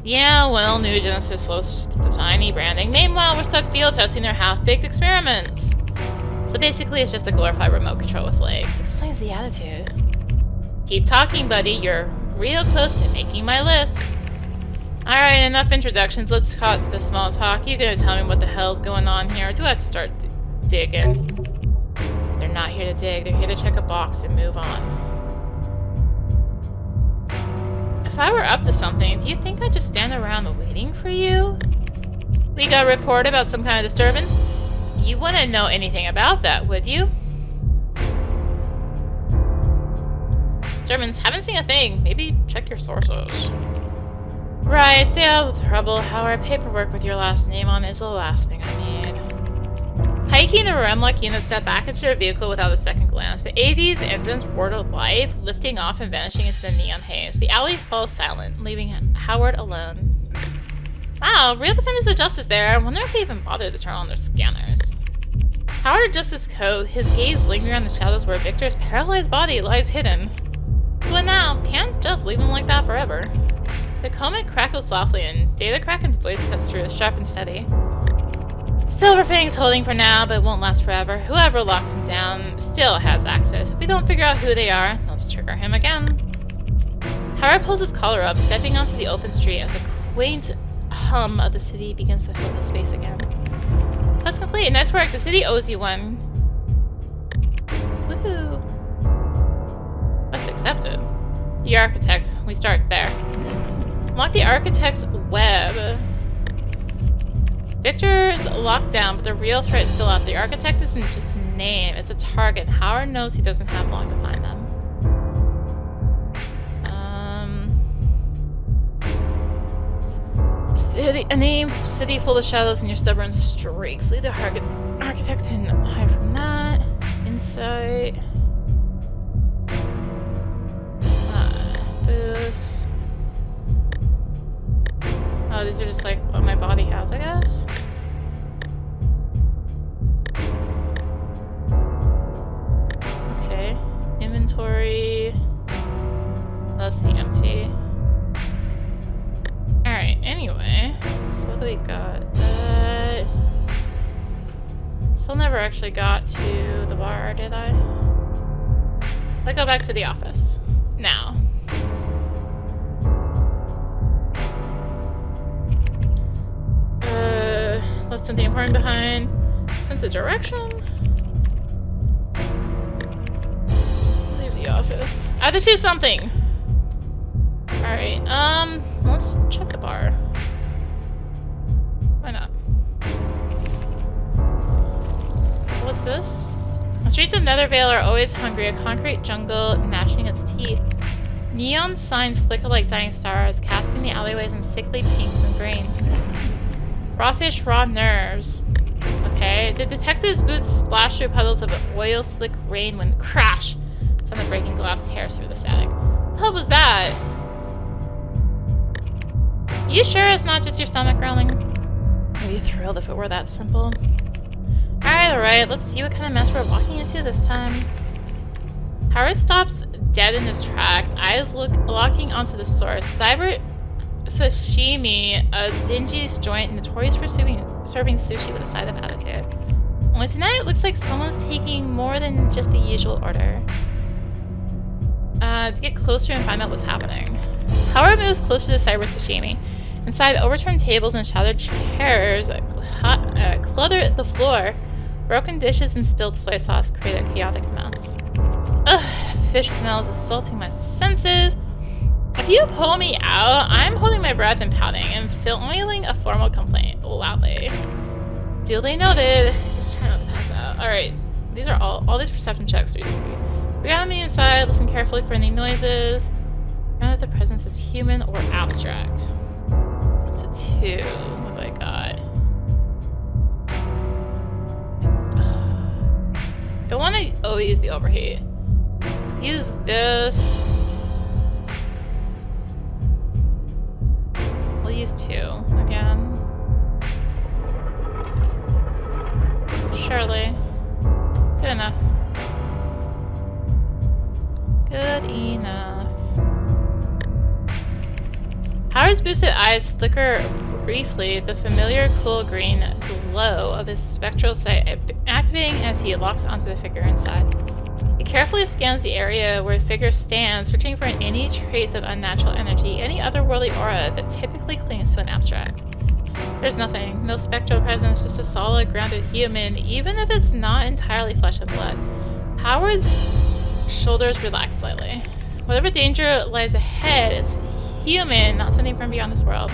Yeah, well, New Genesis loves tiny branding. Meanwhile, we're stuck field testing their half-baked experiments. So basically, it's just a glorified remote control with legs. Explains the attitude. Keep talking, buddy. You're real close to making my list. Alright, enough introductions. Let's cut the small talk. You gonna tell me what the hell's going on here? Or do I have to start digging? They're not here to dig. They're here to check a box and move on. If I were up to something, do you think I'd just stand around waiting for you? We got a report about some kind of disturbance. You wouldn't know anything about that, would you? Germans, haven't seen a thing. Maybe check your sources. Right, stay out of trouble. Howard, paperwork with your last name on is the last thing I need. Heike and the Remlock unit step back into their vehicle without a second glance. The AV's engines roar to life, lifting off and vanishing into the neon haze. The alley falls silent, leaving Howard alone. Wow, real defenders of justice there. I wonder if they even bothered to turn on their scanners. Howard adjusts his coat, his gaze lingering on the shadows where Victor's paralyzed body lies hidden. What now? Can't just leave him like that forever. The comet crackles softly and Data Kraken's voice cuts through, sharp and steady. Silverfang's holding for now, but won't last forever. Whoever locks him down still has access. If we don't figure out who they are, they'll just trigger him again. Howard pulls his collar up, stepping onto the open street as the quaint hum of the city begins to fill the space again. Quest complete. Nice work. The city owes you one. Woohoo. Quest accepted. The architect. We start there. Unlock the architect's web. Victor's locked down, but the real threat is still up. The architect isn't just a name, it's a target. Howard knows he doesn't have long to find them. City full of shadows and your stubborn streaks. Lead the architect and hide from that. Insight. Boost. Oh, these are just like what my body has, I guess. Okay. Inventory. Let's see, empty. Alright, anyway. So what do we got? That. Still never actually got to the bar, did I? Let's go back to the office. Now. Left something important behind. Sense of direction. Leave the office. I have to choose something. Alright, let's check the bar. Why not? What's this? The streets of Nethervale are always hungry, a concrete jungle gnashing its teeth. Neon signs flicker like dying stars, casting the alleyways in sickly pinks and greens. Raw fish, raw nerves. Okay. The detective's boots splash through puddles of oil-slick rain when crash! Sound of breaking glass tears through the static. What the hell was that? You sure it's not just your stomach growling? I'd be thrilled if it were that simple. Alright, let's see what kind of mess we're walking into this time. Howard stops dead in his tracks, eyes locking onto the source. Cyber Sashimi, a dingy joint notorious for serving sushi with a side of attitude. Only tonight it looks like someone's taking more than just the usual order. To get closer and find out what's happening. Howard moves closer to Cyber Sashimi. Inside, overturned tables and shattered chairs clutter the floor. Broken dishes and spilled soy sauce create a chaotic mess. Ugh, fish smell is assaulting my senses. If you pull me out, I'm holding my breath and pouting and filing a formal complaint loudly. Duly noted. Just trying not to pass out. Alright, these are all these perception checks are easy. Grab me inside, listen carefully for any noises. Know that the presence is human or abstract. It's a 2. What do I got? Don't want to use the overheat. Use this. We'll use 2 again. Surely. Good enough. Good enough. Howard's boosted eyes flicker briefly, the familiar cool green glow of his spectral sight activating as he locks onto the figure inside. He carefully scans the area where the figure stands, searching for any trace of unnatural energy, any otherworldly aura that typically clings to an abstract. There's nothing, no spectral presence, just a solid, grounded human, even if it's not entirely flesh and blood. Howard's shoulders relax slightly. Whatever danger lies ahead is human, not something from beyond this world.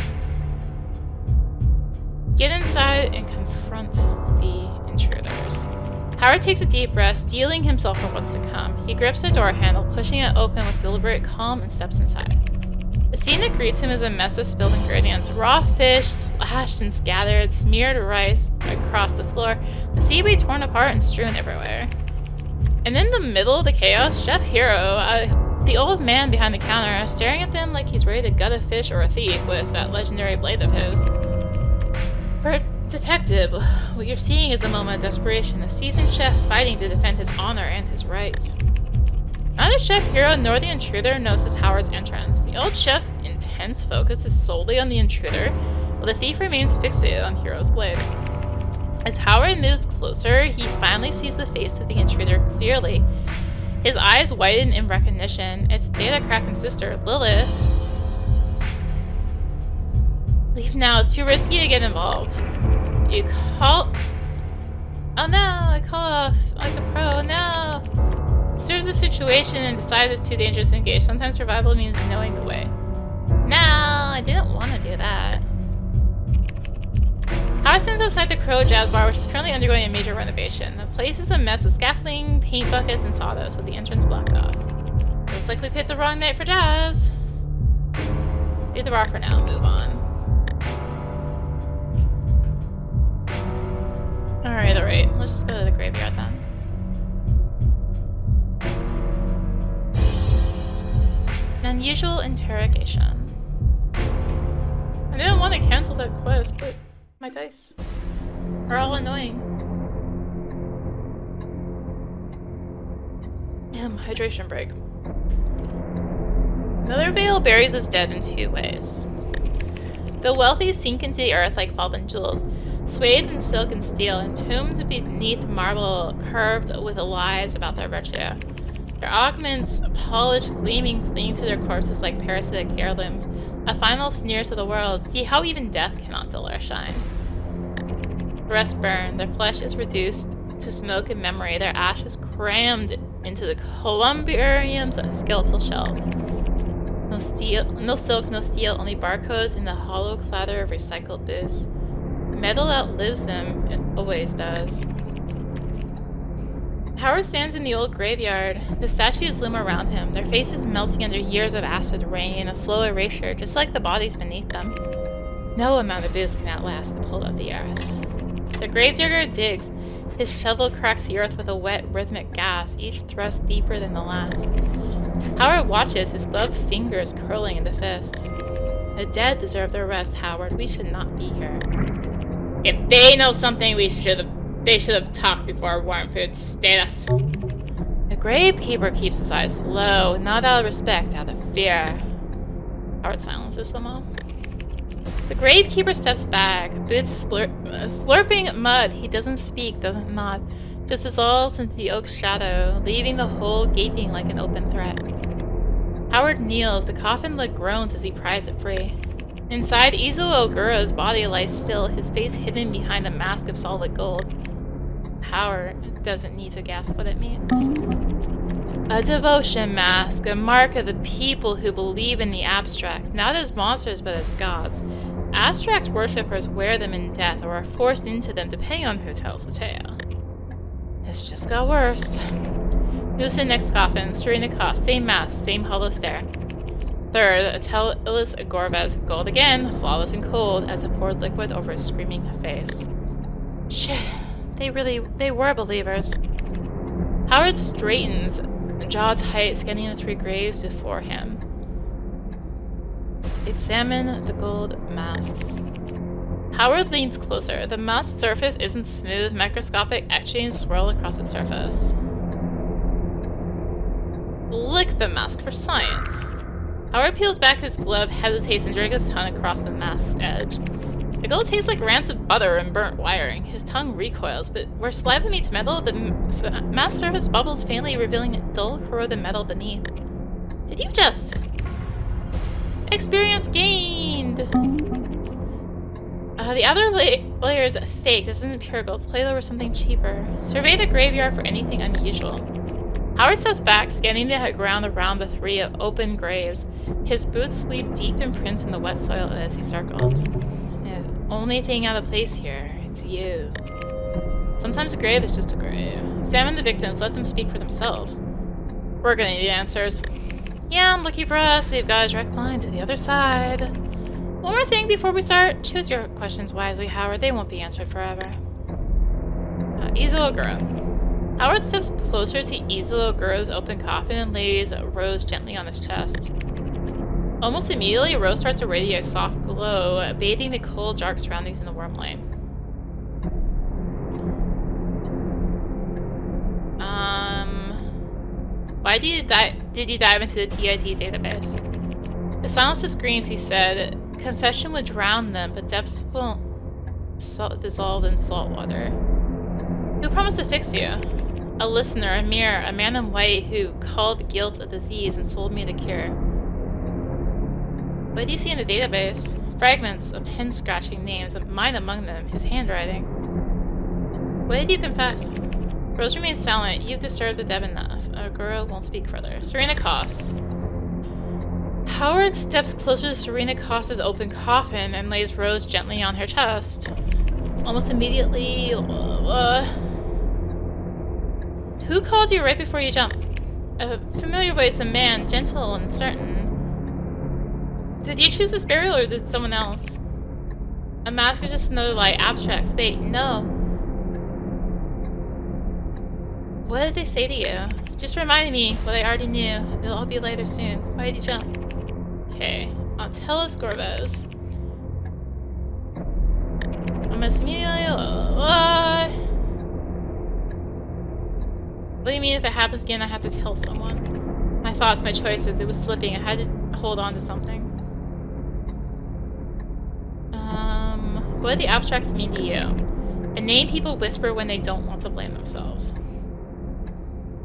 Get inside and confront the intruders. Howard takes a deep breath, steeling himself for what's to come. He grips the door handle, pushing it open with deliberate calm, and steps inside. The scene that greets him is a mess of spilled ingredients. Raw fish, slashed and scattered, smeared rice across the floor, the seaweed torn apart and strewn everywhere. And in the middle of the chaos, Chef Hero, the old man behind the counter, staring at them like he's ready to gut a fish or a thief with that legendary blade of his. For a detective, what you're seeing is a moment of desperation, a seasoned chef fighting to defend his honor and his rights. Neither Chef Hero nor the intruder notices Howard's entrance. The old chef's intense focus is solely on the intruder, while the thief remains fixated on Hero's blade. As Howard moves closer, he finally sees the face of the intruder clearly. His eyes widen in recognition. It's Data Kraken's sister, Lilith. Leave now, it's too risky to get involved. You call... Oh no, I call off like a pro, no! Observes the situation and decides it's too dangerous to engage. Sometimes survival means knowing the way. No, I didn't want to do that. Howard stands outside the Crow Jazz Bar, which is currently undergoing a major renovation. The place is a mess of scaffolding, paint buckets, and sawdust, with the entrance blocked off. Looks like we picked the wrong night for jazz. Leave the bar for now and move on. Alright. Let's just go to the graveyard then. An unusual interrogation. I didn't want to cancel that quest, but my dice are all annoying. Hydration break. Another Veil buries his dead in 2 ways. The wealthy sink into the earth like fallen jewels, swathed in silk and steel, entombed beneath marble carved with lies about their virtue. Their augments, polished, gleaming, cling to their corpses like parasitic heirlooms, a final sneer to the world. See how even death cannot dull our shine. The rest burn, their flesh is reduced to smoke and memory, their ashes crammed into the columbarium's skeletal shelves. No steel, no silk, no steel, only barcodes in the hollow clatter of recycled biz. Metal outlives them, it always does. Howard stands in the old graveyard. The statues loom around him, their faces melting under years of acid rain, a slow erasure, just like the bodies beneath them. No amount of boost can outlast the pull of the earth. The gravedigger digs. His shovel cracks the earth with a wet, rhythmic gas, each thrust deeper than the last. Howard watches, his gloved fingers curling into fists. The dead deserve their rest, Howard. We should not be here. If they know something, they should have talked before warm food status. The gravekeeper keeps his eyes low, not out of respect, out of fear. Howard silences them all. The gravekeeper steps back, boots slurping mud. He doesn't speak, doesn't nod, just dissolves into the oak's shadow, leaving the hole gaping like an open threat. Howard kneels, the coffin lid groans as he pries it free. Inside, Izuo Ogura's body lies still, his face hidden behind a mask of solid gold. Howard doesn't need to guess what it means. A devotion mask, a mark of the people who believe in the abstracts, not as monsters but as gods. Abstract worshippers wear them in death or are forced into them depending on who tells the tale. This just got worse. Who's in next coffin? Serena Koss, same mask, same hollow stare. Third, Atelis Gorvez, gold again, flawless and cold, as it poured liquid over his screaming face. Shit, they were believers. Howard straightens, jaw tight, scanning the three graves before him. Examine the gold masks. Howard leans closer. The mask's surface isn't smooth, microscopic etchings swirl across its surface. Lick the mask for science. Howard peels back his glove, hesitates, and drags his tongue across the mask's edge. The gold tastes like rancid butter and burnt wiring. His tongue recoils, but where saliva meets metal, the mask's surface bubbles faintly, revealing dull, corroded metal beneath. Did you just... Experience gained! The outer layer is fake. This isn't pure gold. It's played over something cheaper. Survey the graveyard for anything unusual. Howard steps back, scanning the ground around the three open graves. His boots leave deep imprints in the wet soil as he circles. The only thing out of place here is you. Sometimes a grave is just a grave. Examine the victims, let them speak for themselves. We're gonna need answers. Yeah, lucky for us, we've got a direct line to the other side. One more thing before we start. Choose your questions wisely, Howard. They won't be answered forever. Izuo Ogura. Howard steps closer to Izuo Ogura's open coffin and lays Rose gently on his chest. Almost immediately, Rose starts to radiate a soft glow, bathing the cold, dark surroundings in the warm light. Why did you dive into the PID database? The silence of screams, he said. Confession would drown them, but depths won't dissolve in salt water. Who promised to fix you? A listener, a mirror, a man in white who called guilt a disease and sold me the cure. What do you see in the database? Fragments of pen-scratching names, mine among them, his handwriting. What did you confess? Rose remains silent. You've disturbed the dead enough. Ogura won't speak further. Serena Koss. Howard steps closer to Serena Koss's open coffin and lays Rose gently on her chest. Almost immediately... Who called you right before you jumped? A familiar voice, a man, gentle and certain. Did you choose this burial or did someone else? A mask is just another lie. Abstract state. No. What did they say to you? Just reminded me what I already knew. It'll all be later soon. Why did you jump? Okay. Atelis Gorvez. Almost immediately... What do you mean if it happens again I have to tell someone? My thoughts, my choices, it was slipping. I had to hold on to something. What do the abstracts mean to you? A name people whisper when they don't want to blame themselves.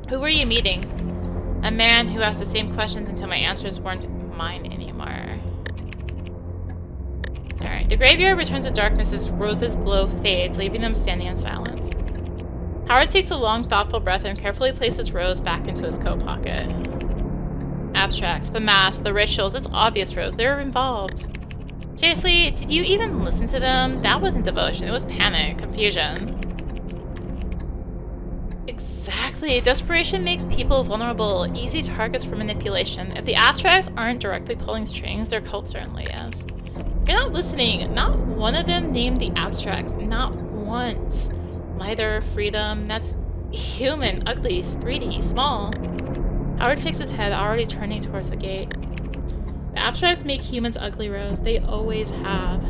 Who were you meeting? A man who asked the same questions until my answers weren't mine anymore. Alright, the graveyard returns to darkness as Rose's glow fades, leaving them standing in silence. Howard takes a long, thoughtful breath and carefully places Rose back into his coat pocket. Abstracts, the mask, the rituals, it's obvious, Rose. They're involved. Seriously, did you even listen to them? That wasn't devotion. It was panic, confusion. Exactly. Exactly. Desperation makes people vulnerable, easy targets for manipulation. If the abstracts aren't directly pulling strings, their cult certainly is. You're not listening. Not one of them named the abstracts. Not once. Lighter, freedom, that's human, ugly, greedy, small. Howard shakes his head, already turning towards the gate. The abstracts make humans ugly, Rose. They always have.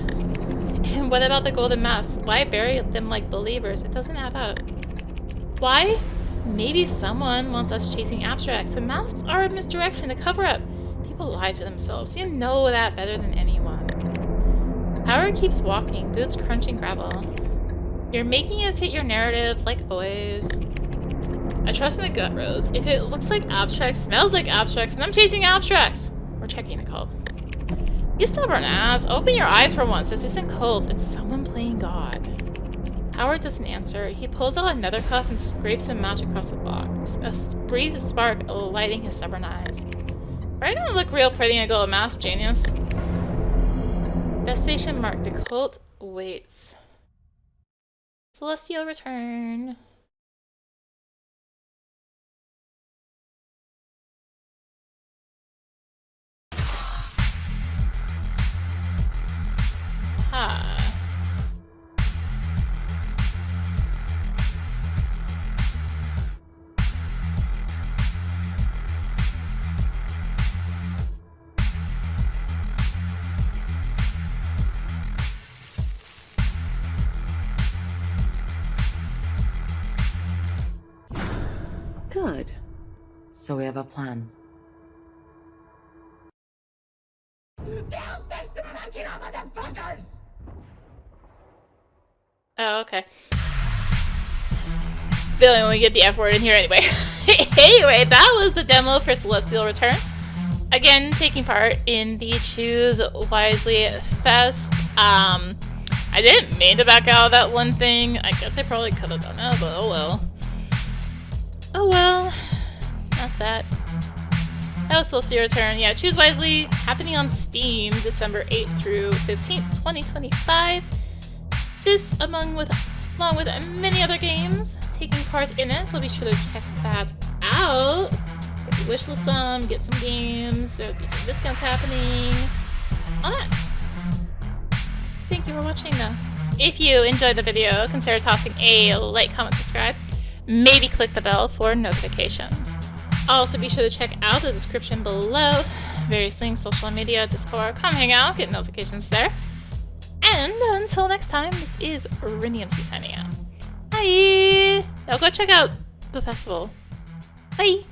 And what about the golden masks? Why bury them like believers? It doesn't add up. Why? Maybe someone wants us chasing abstracts. The masks are a misdirection, a cover-up. People lie to themselves. You know that better than anyone. Howard keeps walking, boots crunching gravel. You're making it fit your narrative, like always. I trust my gut, Rose. If it looks like abstracts, smells like abstracts, and I'm chasing abstracts, we're checking the cult. You stubborn ass. Open your eyes for once. This isn't cult. It's someone playing God. Howard doesn't answer. He pulls out a nether cuff and scrapes a match across the box. A brief spark lighting his stubborn eyes. Are you gonna look real pretty in a gold mask, genius? Destination marked. The cult waits. Celestial return. Ha. Good. So we have a plan. Oh, okay. Feeling when we get the F word in here anyway. Anyway, that was the demo for Celestial Return. Again, taking part in the Choose Wisely Fest. I didn't mean to back out of that one thing. I guess I probably could have done that, but oh well. Oh well. That's that. That was Celestial Return. Yeah, Choose Wisely, happening on Steam December 8th through 15th, 2025. This along with many other games taking part in it, so be sure to check that out. If you wishlist some, get some games, there'll be some discounts happening. All that. Thank you for watching though. If you enjoyed the video, consider tossing a like, comment, subscribe. Maybe click the bell for notifications. Also be sure to check out the description below. Various links, social media, Discord, come hang out, get notifications there. And until next time, this is rinimt signing out. Bye! Now go check out the festival. Bye!